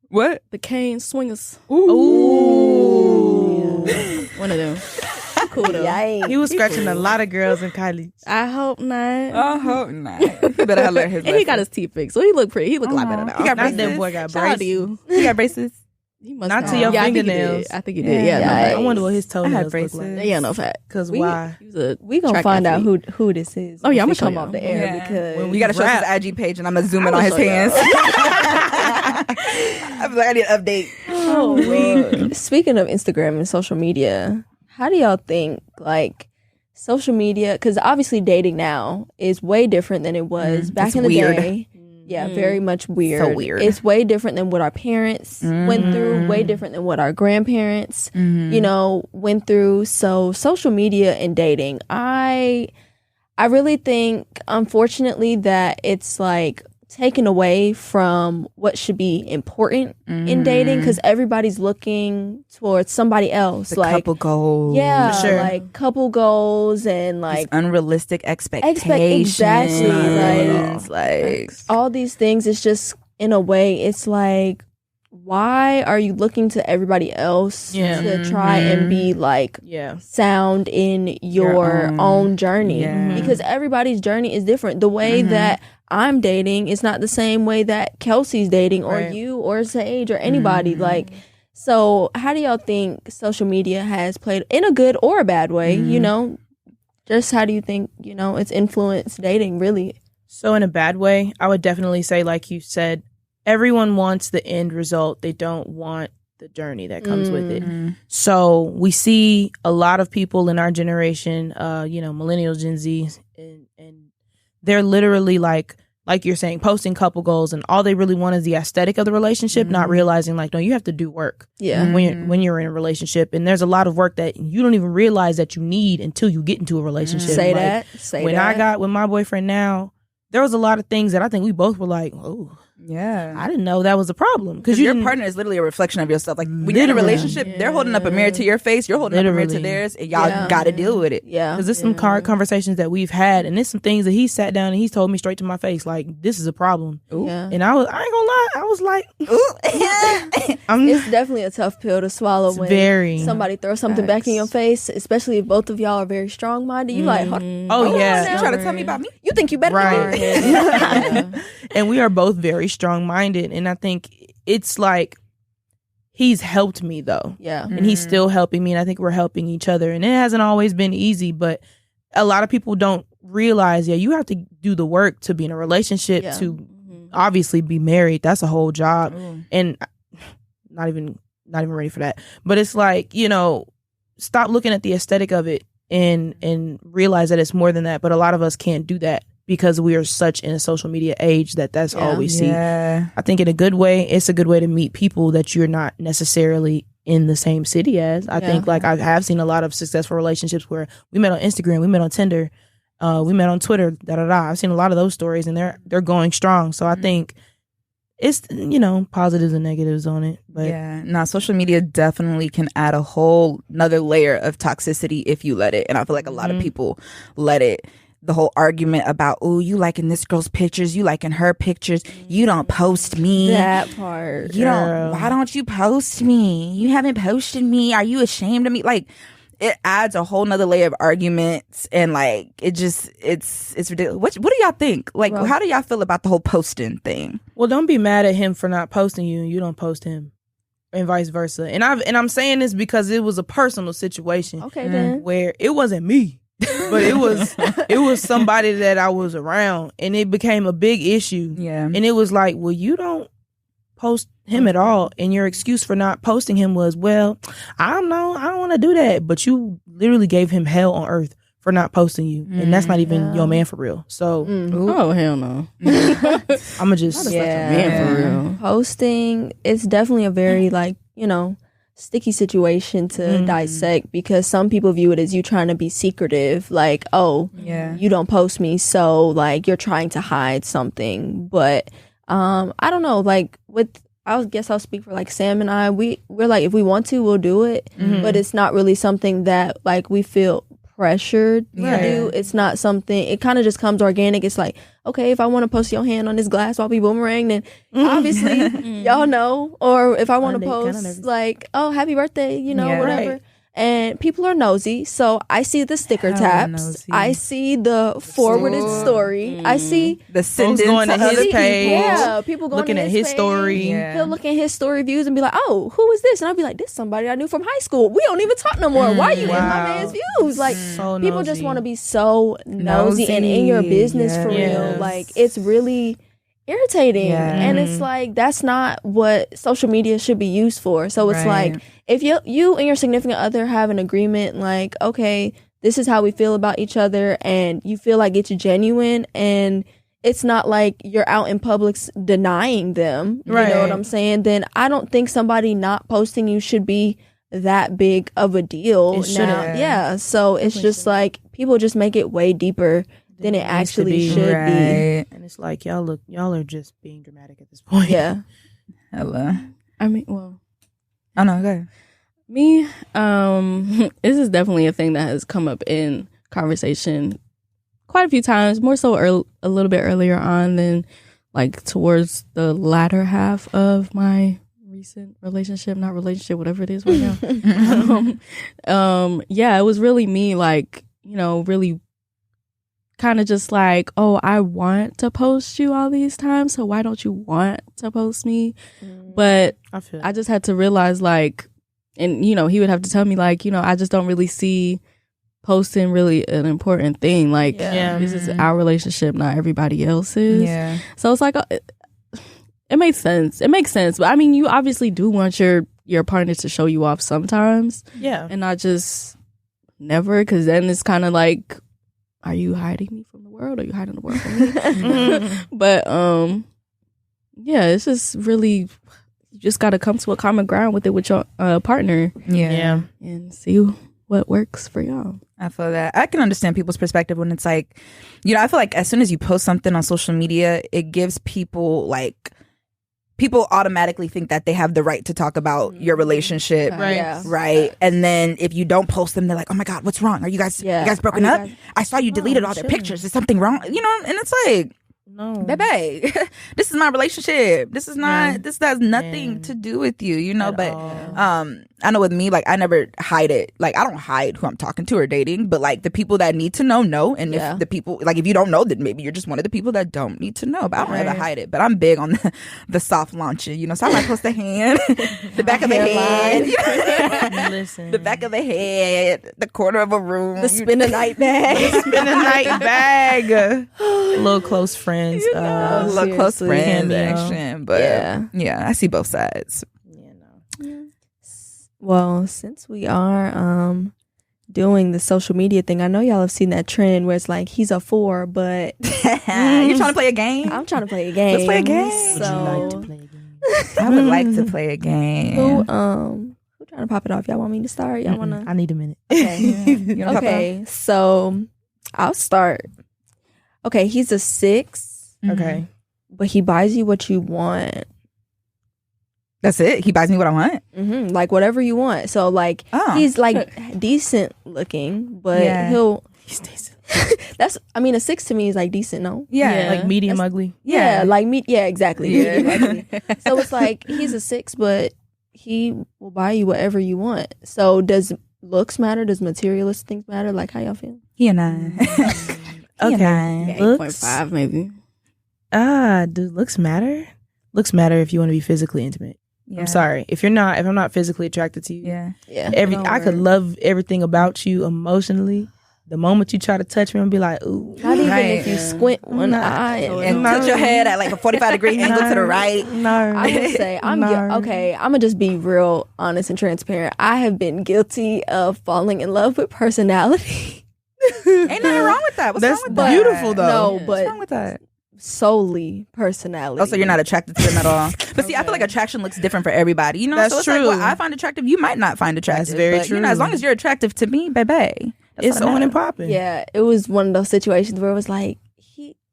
What? The Cane Swingers. Ooh. Yeah. One of them. Cool though. Yikes. He was scratching a lot of girls in college. I hope not. I hope not. You better learn his lesson. And he got his teeth fixed, so he looked pretty. He looked a lot better now. He got braces. That boy got Shout out to braces. you. He got braces. He must Not have. to your fingernails. I think he did. Yeah, I wonder what his toenails look like. Yeah, no fact. Because why? We gonna find out who this is. Oh yeah, I'm gonna come off the air because you gotta show us his IG page, and I'm gonna zoom in on his hands. I'm like, I need an update. Oh, speaking of Instagram and social media, how do y'all think like social media? Because obviously dating now is way different than it was back in the day. Yeah, very much weird. So weird. It's way different than what our parents went through, way different than what our grandparents, went through. So social media and dating, I really think, unfortunately, that it's like taken away from what should be important in dating because everybody's looking towards somebody else. Like couple goals. Yeah, like couple goals and like these unrealistic expectations. Exactly. Like all these things. It's just, in a way, it's like, why are you looking to everybody else to try and be like sound in your own journey? Because everybody's journey is different. The way that I'm dating is not the same way that Kelsey's dating or you or Sage or anybody. Like, so how do y'all think social media has played, in a good or a bad way, just how do you think, it's influenced dating really? So in a bad way, I would definitely say, like you said, everyone wants the end result. They don't want the journey that comes with it. So we see a lot of people in our generation, millennials, Gen Z, and they're literally like you're saying, posting couple goals, and all they really want is the aesthetic of the relationship, not realizing like, no, you have to do work. Yeah. When you're in a relationship, and there's a lot of work that you don't even realize that you need until you get into a relationship. Say like, that. When I got with my boyfriend now, there was a lot of things that I think we both were like, oh. Yeah, I didn't know that was a problem because your partner is literally a reflection of yourself. Like when you're in a relationship, they're holding up a mirror to your face, you're holding up a mirror to theirs, and y'all got to deal with it. Yeah, because there's some conversations that we've had, and there's some things that he sat down and he's told me straight to my face, like, this is a problem. And I ain't gonna lie, I was like, it's definitely a tough pill to swallow when somebody throws something back in your face, especially if both of y'all are very strong minded. You like, you trying to tell me about me? You think you better than me? And we are both very strong-minded, and I think it's like he's helped me though, and he's still helping me, and I think we're helping each other, and it hasn't always been easy, but a lot of people don't realize you have to do the work to be in a relationship, to obviously be married. That's a whole job, and not even ready for that, but it's like, stop looking at the aesthetic of it and realize that it's more than that. But a lot of us can't do that because we are such in a social media age that's all we see. I think in a good way, it's a good way to meet people that you're not necessarily in the same city as. I think like I have seen a lot of successful relationships where we met on Instagram, we met on Tinder, We met on Twitter. I've seen a lot of those stories, and they're going strong. So I think it's, positives and negatives on it. But social media definitely can add a whole another layer of toxicity if you let it. And I feel like a lot of people let it. The whole argument about, oh, you liking this girl's pictures, you liking her pictures, you don't post me. That part. Why don't you post me? You haven't posted me. Are you ashamed of me? Like, it adds a whole nother layer of arguments, and like it's ridiculous. What do y'all think? Like, how do y'all feel about the whole posting thing? Well, don't be mad at him for not posting you and you don't post him, and vice versa. And I'm saying this because it was a personal situation. Okay, then. Where it wasn't me. But it was somebody that I was around, and it became a big issue. Yeah. And it was like, well, you don't post him at all, and your excuse for not posting him was, well, I don't know, I don't want to do that. But you literally gave him hell on earth for not posting you, and that's not even your man for real. So, oh hell no, I'ma just man for real. Posting, it's definitely a very sticky situation to dissect, because some people view it as you trying to be secretive, like, you don't post me, so like you're trying to hide something. But I don't know, like I guess I'll speak for like Sam and I, we're like, if we want to, we'll do it, but it's not really something that like we feel pressured to do. It's not something, it kind of just comes organic. It's like, okay, if I want to post your hand on this glass while we boomerang, then obviously y'all know. Or if I want to post like, oh, happy birthday, whatever. Right. And people are nosy, so I see the sticker taps. I see the forwarded story. I see the sending going to his page. Yeah, people going looking at his story. Yeah. He'll look at his story views and be like, "Oh, who is this?" And I'll be like, "This is somebody I knew from high school. We don't even talk no more. Why are you in my man's views?" Like, so people just want to be so nosy and in your business for real. Like, it's really irritating, and it's like, that's not what social media should be used for. So it's like, if you and your significant other have an agreement, like, okay, this is how we feel about each other, and you feel like it's genuine, and it's not like you're out in public denying them, you know what I'm saying, then I don't think somebody not posting you should be that big of a deal. So it's just like, people just make it way deeper than it actually should be. And it's like, y'all are just being dramatic at this point. Yeah. Hello. I mean, well, oh no, go ahead. Me, this is definitely a thing that has come up in conversation quite a few times, more so a little bit earlier on than like towards the latter half of my recent relationship, whatever it is right now. It was really me, like, really kind of just like, oh, I want to post you all these times, so why don't you want to post me? But I just had to realize, like, and he would have to tell me, like, I just don't really see posting really an important thing. Like, this is our relationship, not everybody else's. So it's like, it makes sense. But I mean, you obviously do want your partner to show you off sometimes, and not just never, because then it's kind of like, are you hiding me from the world? Or are you hiding the world from me? But it's just really, you just got to come to a common ground with it with your partner. And see what works for y'all. I feel that. I can understand people's perspective when it's like, I feel like as soon as you post something on social media, it gives people automatically think that they have the right to talk about your relationship. Right. And then if you don't post them, they're like, oh my God, what's wrong? Are you guys broken up? I saw you deleted all their pictures. Is something wrong? And it's like, no, baby, this is my relationship. This has nothing to do with you, but I know with me, like, I never hide it. Like, I don't hide who I'm talking to or dating, but like the people that need to know. And if the people, like, if you don't know, then maybe you're just one of the people that don't need to know. But I don't ever hide it. But I'm big on the soft launching, so I might post the hand, the back of the head, the back of the head, the corner of a room, the spend a night bag, little close friends, close friends action. But I see both sides. Well, since we are doing the social media thing, I know y'all have seen that trend where it's like, he's a 4, but you trying to play a game? I'm trying to play a game. Let's play a game. So, would you like to play a game? I would like to play a game. Who trying to pop it off? Y'all want me to start? Y'all wanna? I need a minute. Okay. Okay. So I'll start. Okay, he's a 6. Okay. But he buys you what you want. That's it? He buys me what I want? Mm-hmm. Like, whatever you want. So, like, he's, like, decent looking, but he's decent. A 6 to me is, like, decent, no? Yeah. Like, medium ugly? Yeah, like, exactly. Yeah. Medium ugly. So, it's like, he's a 6, but he will buy you whatever you want. So, does looks matter? Does materialist things matter? Like, how y'all feel? He a 9. Okay. 8.5 maybe. Do looks matter? Looks matter if you want to be physically intimate. Yeah. I'm sorry. If I'm not physically attracted to you. Yeah. I could love everything about you emotionally. The moment you try to touch me, I'm be like, ooh. Not even if you squint one eye and tilt your head at like a 45-degree angle to the right. No. I would say, I'm going to just be real honest and transparent. I have been guilty of falling in love with personality. Ain't nothing wrong with that. What's wrong with that? That's beautiful, though. No, but what's wrong with that? Solely personality. Oh, so you're not attracted to them at all. But see, I feel like attraction looks different for everybody. You know, that's so it's true. Like what I find attractive, you might not find attractive. That's very true. You know, as long as you're attractive to me, baby, it's on and popping. Yeah, it was one of those situations where it was like,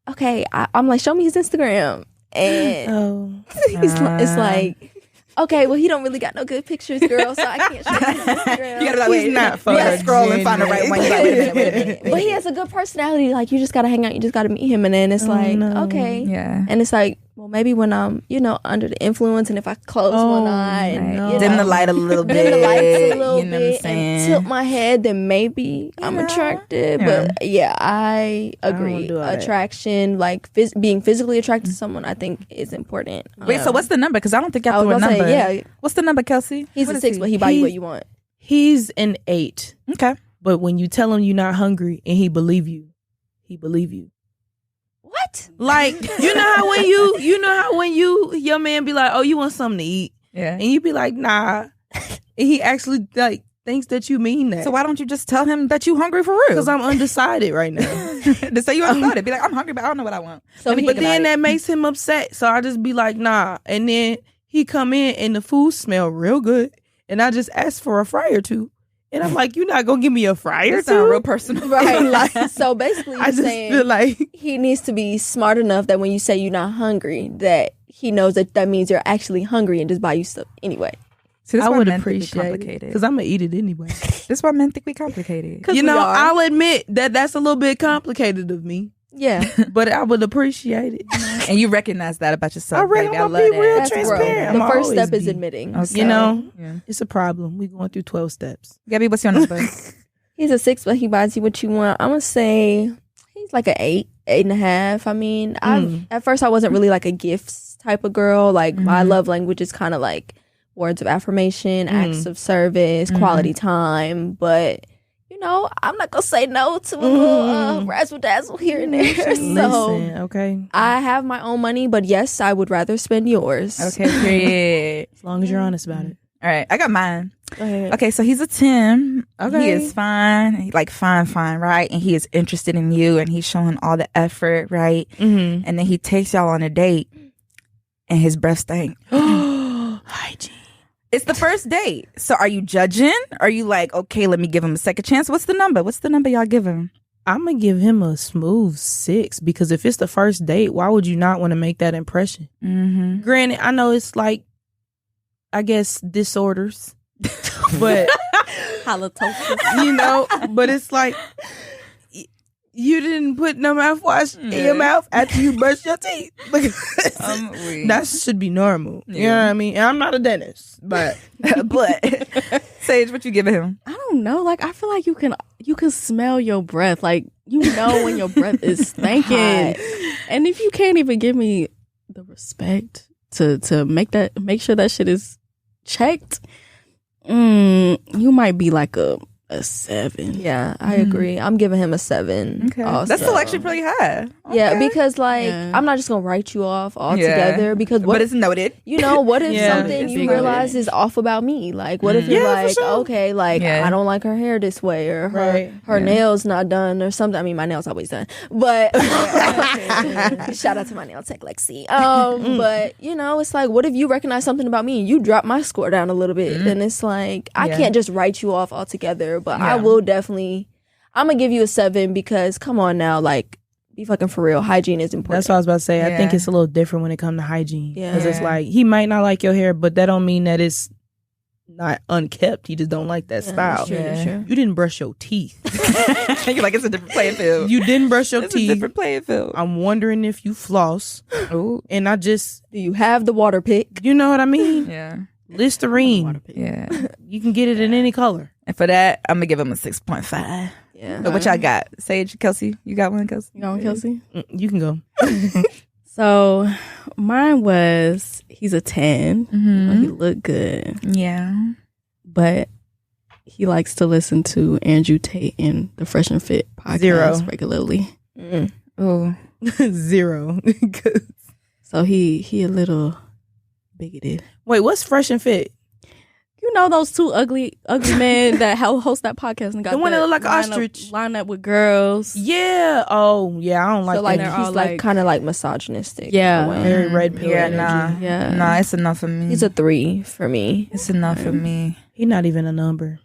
I'm like, show me his Instagram, and it's like, okay, well, he don't really got no good pictures, girl, so I can't show you his Instagram. You gotta be like, wait, not you gotta scroll and find the right one. Like, wait a minute. But he has a good personality. Like, you just gotta hang out. You just gotta meet him, and then it's okay, yeah. And it's like, well, maybe when I'm, under the influence, and if I close one eye, and, dim the light a little bit, dim the lights a little you know bit, and tilt my head, then maybe I'm attracted. Yeah. But I agree. Attraction, like being physically attracted to someone, I think is important. Wait, so what's the number? Because I don't think I have the number. What's the number, Kelsey? He's a 6, but he buy you what you want. He's an 8. Okay. But when you tell him you're not hungry and he believe you. What? Like, you know how when your man be like, oh, you want something to eat? Yeah. And you be like, nah. And he actually like thinks that you mean that. So why don't you just tell him that you hungry for real? Because I'm undecided right now. Just say you undecided. Be like, I'm hungry, but I don't know what I want. So but then that makes him upset. So I just be like, nah. And then he come in and the food smell real good. And I just ask for a fry or two. And I'm like, you're not going to give me a fryer too? Sound real personal. Right. Like, so basically you're saying feel like he needs to be smart enough that when you say you're not hungry, that he knows that means you're actually hungry and just buy you stuff anyway. See, I would appreciate it because I'm going to eat it anyway. That's why men think we complicated. I'll admit that that's a little bit complicated of me. Yeah. But I would appreciate it. And you recognize that about yourself. I love that. Real that's transparent. The first step is admitting. Okay. It's a problem. We're going through 12 steps. Gabby, what's your number? He's a 6, but he buys you what you want. I'm going to say he's like an 8, 8.5. I mean, at first I wasn't really like a gifts type of girl. Like my love language is kind of like words of affirmation, acts of service, quality time. But I'm not gonna say no to a little razzle dazzle here and there. So okay, I have my own money, but yes, I would rather spend yours. Okay, period. As long as you're honest about it. All right, I got mine. Go ahead. Okay, so he's a 10. Okay, he is fine, like fine, right? And he is interested in you, and he's showing all the effort, right? Mm-hmm. And then he takes y'all on a date, and his breath stank. Hygiene. It's the first date. So are you judging? Are you like, okay, let me give him a second chance? What's the number? What's the number y'all give him? I'm going to give him a smooth 6 because if it's the first date, why would you not want to make that impression? Mm-hmm. Granted, I know it's like, I guess, disorders, but, halitosis, but it's like, you didn't put no mouthwash in your mouth after you brush your teeth. That should be normal. Yeah. You know what I mean? And I'm not a dentist, but Sage, what you giving him? I don't know. Like, I feel like you can smell your breath. Like, when your breath is stinking. And if you can't even give me the respect to make sure that shit is checked, you might be like a 7. Yeah, I agree. I'm giving him a 7. Okay. Also. That's still actually pretty high. Okay. Yeah, because I'm not just gonna write you off altogether because but it's noted. What if something you realize is off about me? Like what if you're like, okay, like I don't like her hair this way or her nails not done or something. I mean my nails always done. But shout out to my nail tech Lexi. But it's like what if you recognize something about me and you drop my score down a little bit? Then it's like I can't just write you off altogether. But I will definitely, I'm gonna give you a 7 because come on now, like be fucking for real. Hygiene is important. That's what I was about to say. I think it's a little different when it comes to hygiene. Yeah. Because it's like, he might not like your hair, but that don't mean that it's not unkept. He just don't like that style. Sure. You didn't brush your teeth. You're like, it's a different playing field. You didn't brush your It's teeth. a different playing field. I'm wondering if you floss. Ooh. And I just... Do you have the water pick? You know what I mean? Yeah. Listerine. Yeah. You can get it in any color. And for that, I'm gonna give him a 6.5. Yeah. But what y'all got? Sage, Kelsey, you got one, Kelsey? You going, Kelsey? You can go. So mine was, he's a 10. You know, he looked good. Yeah. But he likes to listen to Andrew Tate and the Fresh and Fit podcast 0. regularly. Oh. 0. So he a little bigoted. Wait, what's Fresh and Fit? You know those two ugly men that host that podcast and got The one that look like an line ostrich. Line up with girls. Yeah. Oh, yeah. I don't like So like that. he's all like like- kind of like misogynistic. Yeah. in a way. Very red pill energy. Yeah. Nah, it's enough for me. He's a 3 for me. It's enough for me. He not even a number.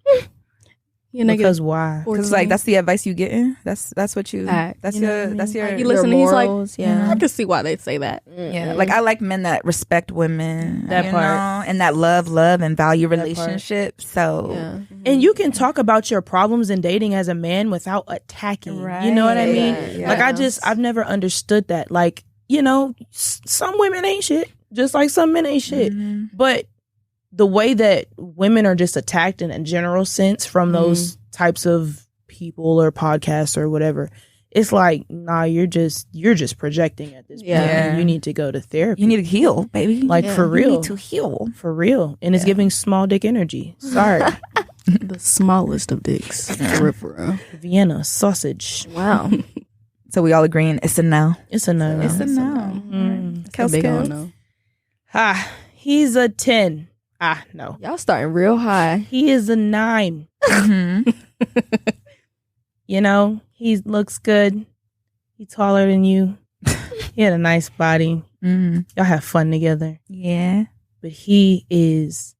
You know, Because why? Because like that's the advice you getting. That's what you. Facts. That's You know your. what I mean? That's your. Like, you Your listen, he's like, morals, yeah. I can see why they say that. Yeah, like I like men that respect women, That you part. know, and that love and value That part. relationships. So Yeah. And you can talk about your problems in dating as a man without attacking. You know what I mean? Yeah. Like I've never understood that. Like, you know, some women ain't shit, just like some men ain't shit. But the way that women are just attacked in a general sense from those types of people or podcasts or whatever, it's like, nah, you're just projecting at this point. Yeah. You need to go to therapy. you need to heal, baby. Like for You real. need to heal. For real. And it's giving small dick energy. Sorry. The smallest of dicks. For real. Vienna sausage. Wow. So we all agreeing it's a no. It's a no. It's a no. It's a big on no. He's a 10. No. Y'all starting real high. He is a 9. You know, he looks good. He's taller than you. He had a nice body. Y'all have fun together. Yeah. But he is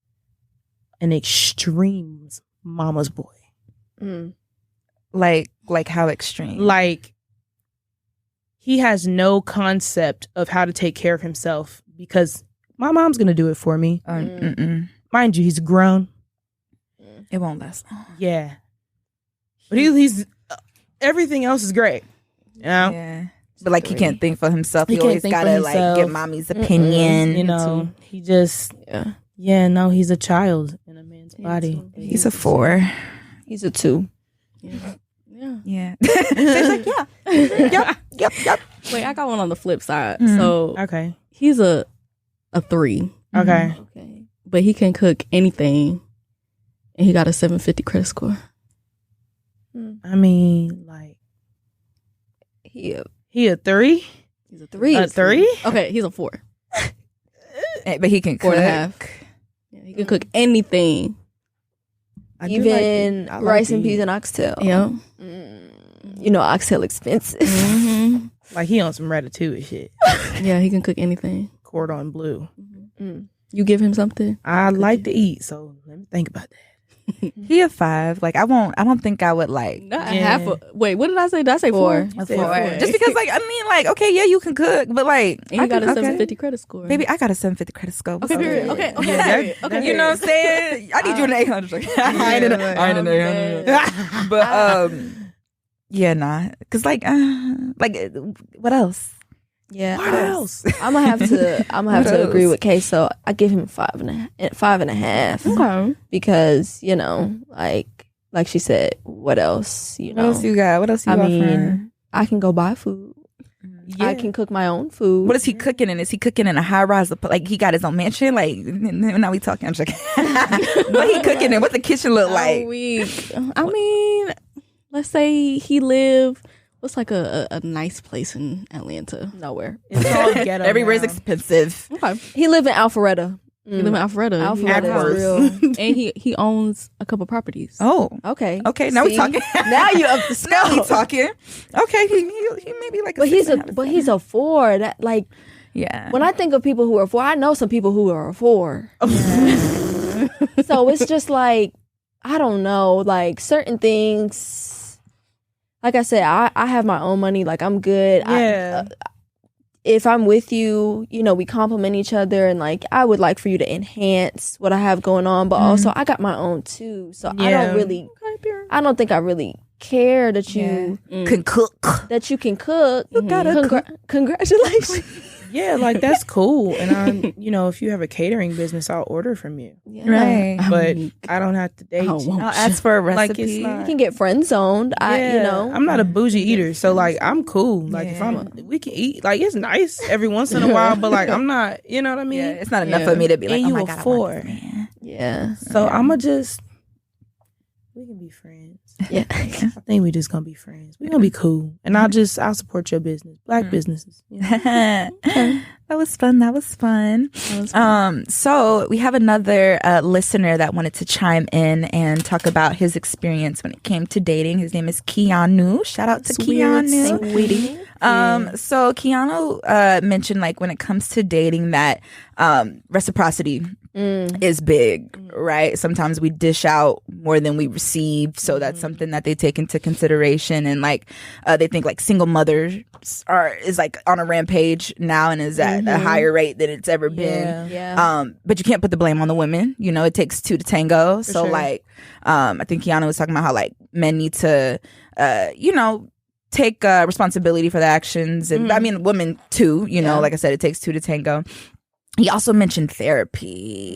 an extreme mama's boy. Like how extreme? Like, he has no concept of how to take care of himself because my mom's going to do it for me. Mind you, he's grown. It won't last long. Yeah. But he's everything else is great. You know? Yeah. But like he can't think for himself. He He can't always think for gotta like himself. get mommy's opinion. You know, he just he's a child in a man's body. He's a 4. He's a 2. Yeah. It's like, yeah. Yep. Wait, I got one on the flip side. So Okay. he's a 3. Okay. Okay. But he can cook anything. And he got a 750 credit score. I mean, like, He he a 3? he's a 3. A 3? Okay, he's a 4. But he can 4.5. cook. Yeah, he can cook anything. Even rice and peas and oxtail. Yeah. You know, oxtail expensive. Like, he on some ratatouille shit. Yeah, he can cook anything. Cordon bleu. You give him something? I like to eat, so let me think about that. He a 5. Like I don't think I would like Not a half a, wait, what did I say? Did I say 4? a 4. Just because like I mean like okay, yeah, you can cook, but like And he got a okay. 750 credit score. Baby, I got a 750 credit score. Okay, period. Okay. Okay. You know what I'm saying? I need you in the 800. I ain't in the 800. But yeah, nah. Cause like what else? Yeah. What else? I'm gonna have to agree with Kay. So I give him 5.5. Okay. Because, you know, like she said, what else? You know, What else you got? What else you I got? mean, I can go buy food. I can cook my own food. What is he cooking in? Is he cooking in a high rise? Like he got his own mansion? Like now we talking. I'm joking. What he cooking in? What the kitchen look like? I mean, let's say he live. What's like a nice place in Atlanta? Nowhere. It's all ghetto. Everywhere's now. expensive. Okay. He live in Alpharetta. He live in Alpharetta. Alpharetta is real. And he owns a couple properties. Oh, Okay. okay. Now we See? talking. Now you up the Now we scope. talking. Okay, he may be like. But he's 6.5. a 4. That like Yeah. when I think of people who are 4, I know some people who are a 4. So it's just like I don't know, like certain things like I said, I have my own money. Like, I'm good. Yeah. If I'm with you, you know, we compliment each other, and like I would like for you to enhance what I have going on, but also I got my own too. So I don't think I really care that you can cook. That you can cook. You gotta congratulations. Yeah, like that's cool. And I'm, you know, if you have a catering business, I'll order from you. Yeah. Right. But I don't have to date you. I'll ask for a recipe. Like it's not, you can get friend zoned. I'm not a bougie eater, so like I'm cool. Like if we can eat. Like it's nice every once in a while, but like I'm not. You know what I mean? Yeah, it's not enough for me to be like, and oh my you god, afford. Yeah. So I'ma just. We can be friends. Yeah. I think we just gonna be friends. We're gonna be cool. And I'll support your business. Black businesses. You know? That was fun. So we have another listener that wanted to chime in and talk about his experience when it came to dating. His name is Keanu. Shout out to Keanu. Sweetie. So Keanu mentioned like when it comes to dating that reciprocity is big, right? Sometimes we dish out more than we receive, so that's something that they take into consideration. And like they think like single mothers is like on a rampage now and is at a higher rate than it's ever been. But you can't put the blame on the women. You know, it takes two to tango. So like I think Kiana was talking about how like men need to you know, take responsibility for the actions, and I mean women too, you know, like I said, it takes two to tango. He also mentioned therapy,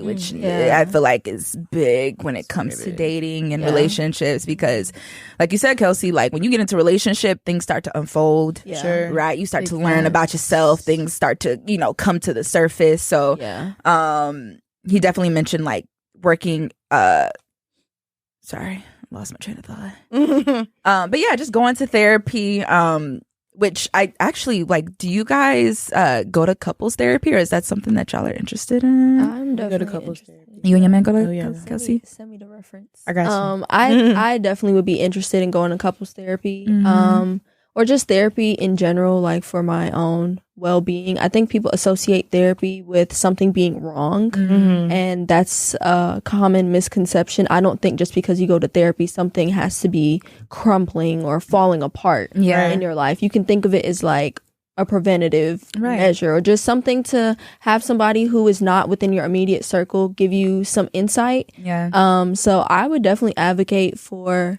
which I feel like is big when it comes to dating and relationships, because like you said, Kelsey, like when you get into a relationship, things start to unfold, right? You start to learn about yourself. Things start to, you know, come to the surface. So he definitely mentioned like working, sorry, lost my train of thought. But yeah, just going to therapy, which I actually like. Do you guys go to couples therapy, or is that something that y'all are interested in? I'm definitely go to couples therapy. You and your man go to Kelsey? Send me the reference. I got you. I definitely would be interested in going to couples therapy, or just therapy in general, like for my own well-being. I think people associate therapy with something being wrong, and that's a common misconception. I don't think just because you go to therapy, something has to be crumbling or falling apart in your life. You can think of it as like a preventative measure, or just something to have somebody who is not within your immediate circle give you some insight. So I would definitely advocate for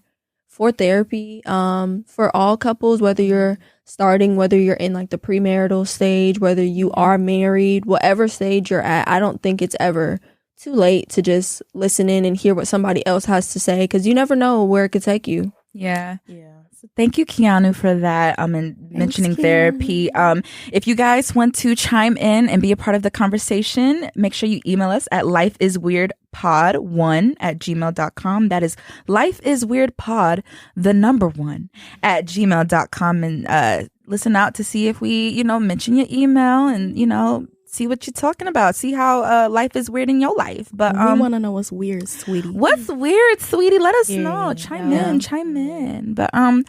therapy for all couples, whether you're starting, whether you're in like the premarital stage, whether you are married, whatever stage you're at. I don't think it's ever too late to just listen in and hear what somebody else has to say, because you never know where it could take you. So thank you, Keanu, for that. And mentioning therapy. If you guys want to chime in and be a part of the conversation, make sure you email us at lifeisweirdpod1@gmail.com. That is lifeisweirdpod, the number 1 @gmail.com, and listen out to see if we, you know, mention your email and, you know, see what you're talking about. See how life is weird in your life. But we want to know what's weird, sweetie. What's weird, sweetie? Let us know. Chime in. But y'all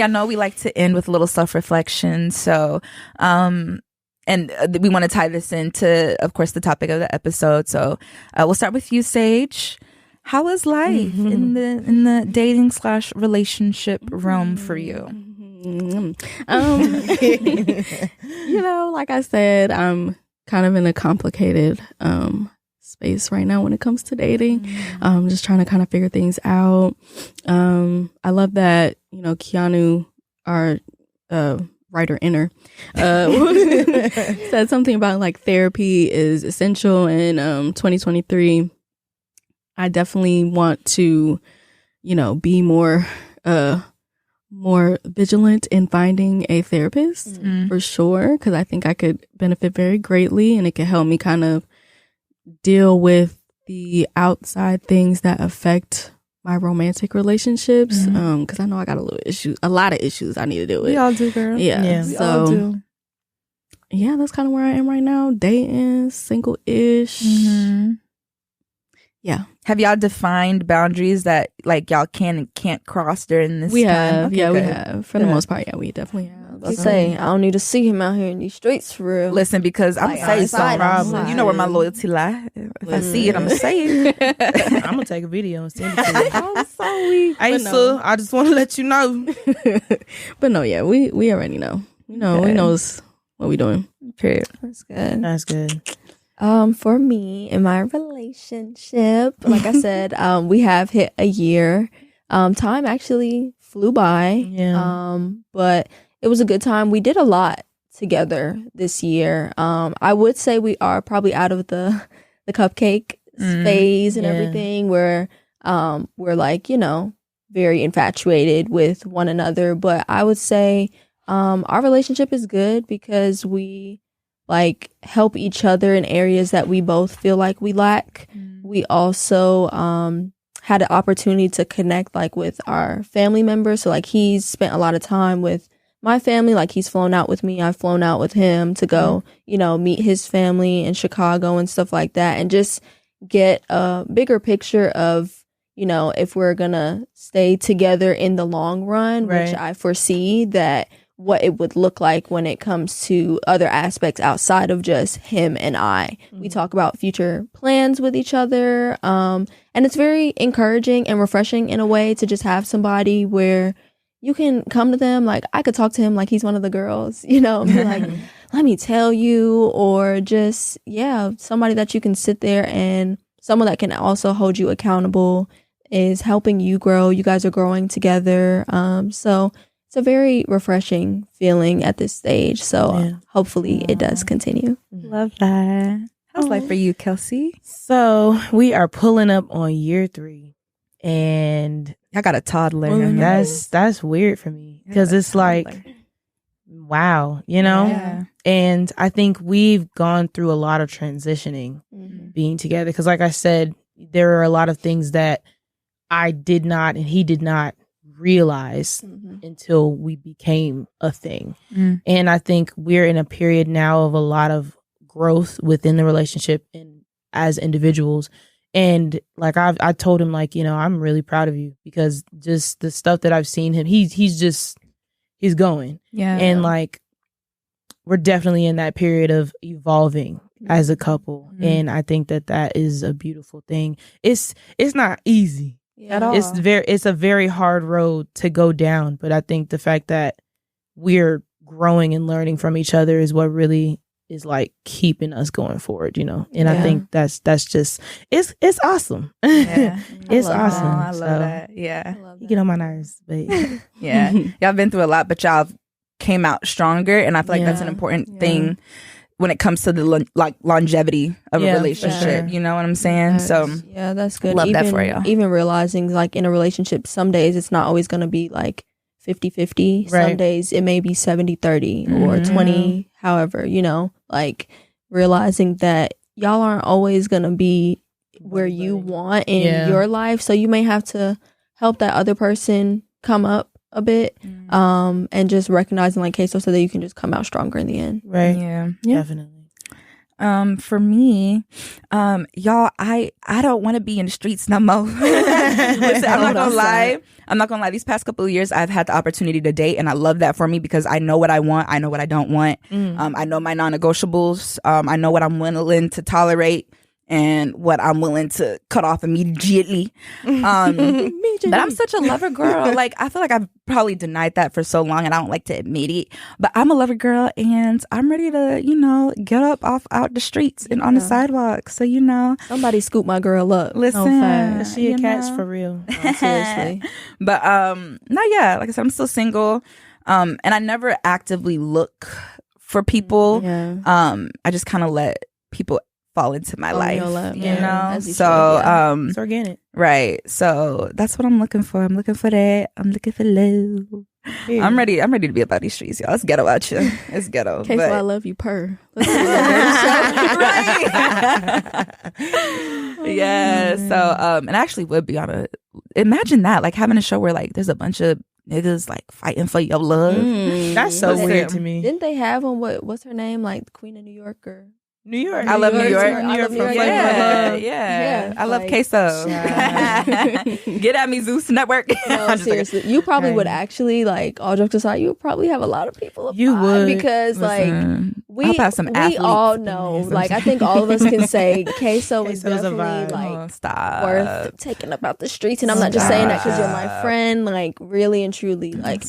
know we like to end with a little self-reflection. So and we want to tie this into, of course, the topic of the episode. So we'll start with you, Sage. How is life in the dating / relationship realm for you? You know, like I said, I'm kind of in a complicated space right now when it comes to dating. Just trying to kind of figure things out. I love that, you know, Keanu, our writer inner, said something about like therapy is essential in 2023. I definitely want to, you know, be more vigilant in finding a therapist for sure, because I think I could benefit very greatly, and it could help me kind of deal with the outside things that affect my romantic relationships, because I know I got a lot of issues I need to deal with. We all do, girl. Yeah. We all do. Yeah, that's kind of where I am right now, dating, single-ish. Yeah. Have y'all defined boundaries that like y'all can and can't cross during this time? We have. Okay, we have. For the most part, we definitely have. I say, I don't need to see him out here in these streets for real. Listen, because I'm like, gonna say something. You know where my loyalty lie. If I see it, I'm gonna say it. I'm gonna take a video and send it to you. I'm sorry. Hey, sir, I just want to let you know. But no, yeah, we already know. We knows what we doing. Period. That's good. That's good. For me, in my relationship, like I said, we have hit a year. Time actually flew by. Yeah. But it was a good time. We did a lot together this year. I would say we are probably out of the cupcake phase and everything, where we're like, very infatuated with one another. But I would say our relationship is good because we like help each other in areas that we both feel like we lack. We also had an opportunity to connect like with our family members. So like he's spent a lot of time with my family. Like he's flown out with me. I've flown out with him to go, meet his family in Chicago and stuff like that, and just get a bigger picture of, if we're gonna stay together in the long run, which I foresee that what it would look like when it comes to other aspects outside of just him and I. We talk about future plans with each other. And it's very encouraging and refreshing in a way to just have somebody where you can come to them. Like I could talk to him like he's one of the girls, and be like, let me tell you, or just, somebody that you can sit there and someone that can also hold you accountable is helping you grow. You guys are growing together. So it's a very refreshing feeling at this stage. So hopefully it does continue. Love that. How's life for you, Kelsey? So we are pulling up on year 3, and I got a toddler. That's weird for me because it's like, wow, And I think we've gone through a lot of transitioning being together because, like I said, there are a lot of things that I did not and he did not realize until we became a thing. And I think we're in a period now of a lot of growth within the relationship and as individuals. And like I told him, like, I'm really proud of you because just the stuff that I've seen him, he's going. Yeah. And like we're definitely in that period of evolving as a couple. And I think that is a beautiful thing. It's not easy. At all. It's a very hard road to go down, but I think the fact that we're growing and learning from each other is what really is like keeping us going forward, And I think that's just it's awesome. Yeah. It's awesome. I love that. Yeah, you get on my nerves, but yeah, y'all been through a lot, but y'all came out stronger, and I feel like that's an important thing when it comes to the longevity of a relationship. You know what I'm saying? So that's good. Love that for you. Even realizing like in a relationship, some days it's not always going to be like 50-50. Some days it may be 70-30 or 20, however, like realizing that y'all aren't always going to be where you want in your life. So you may have to help that other person come up a bit, and just recognizing, like Queso said, that you can just come out stronger in the end. Right. Yeah. Definitely. For me, y'all, I don't want to be in the streets no more. Listen, I'm not gonna lie. These past couple of years, I've had the opportunity to date, and I love that for me because I know what I want. I know what I don't want. I know my non-negotiables. I know what I'm willing to tolerate and what I'm willing to cut off immediately. But I'm such a lover girl. Like, I feel like I've probably denied that for so long, and I don't like to admit it. But I'm a lover girl, and I'm ready to, get up out the streets and on the sidewalk. So, somebody scoop my girl up. Listen, she a catch for real. Seriously. But like I said, I'm still single. And I never actively look for people. I just kind of let people fall into my life, so it's organic, right? So that's what I'm looking for. I'm looking for that. I'm looking for love. Yeah. I'm ready to be about these streets, y'all. It's ghetto out here. It's ghetto. Okay, so I love you, purr. Right. Yeah. So and I actually would be imagine that, like having a show where like there's a bunch of niggas like fighting for your love. That's so weird to me. Didn't they have on what's her name, like the Queen of New York or New York. I love New York. Yeah. I love queso. Get at me, Zeus Network. No, seriously. You probably would actually, like, all jokes aside, you would probably have a lot of people apply. You would. Because, we all know, like, I think all of us can say queso is definitely, like, worth taking about the streets. And I'm not just saying that because you're my friend. Like, really and truly, like,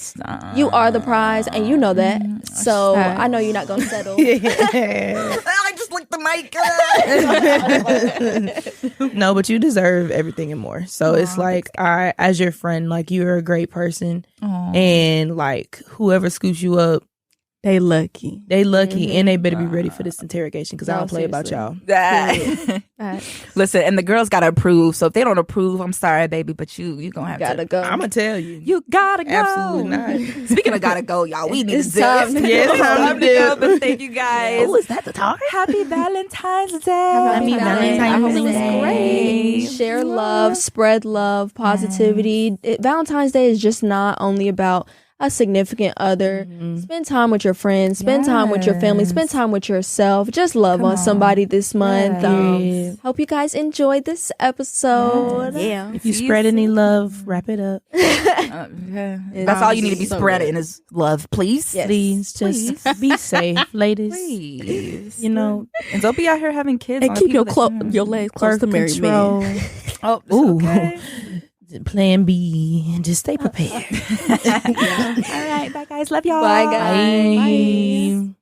you are the prize, and you know that. So I know you're not going to settle. I just licked the mic. No, but you deserve everything and more. So it's like, as your friend, like, you're a great person. And, like, whoever scoops you up, they lucky. And they better be ready for this interrogation because I don't play about y'all. Listen, and the girls gotta approve. So if they don't approve, I'm sorry, baby, but you gonna have to go. I'm gonna tell you. You gotta go. Absolutely not. Speaking of gotta go, y'all, we need it's time to go. But thank you guys. Oh, is that the talk? Happy Valentine's Day. Happy Valentine's Day. Great. Share love, spread love, positivity. Valentine's Day is just not only about a significant other. Spend time with your friends, spend time with your family, spend time with yourself. Just love on somebody this month. Hope you guys enjoyed this episode. If you spread any love, wrap it up. That's all you need to be spreading is love, please. Please just be safe, ladies. Please. You know, and don't be out here having kids and keep your legs close to married men. Okay. Plan B, just stay prepared. All right, bye guys, love y'all. Bye guys. Bye.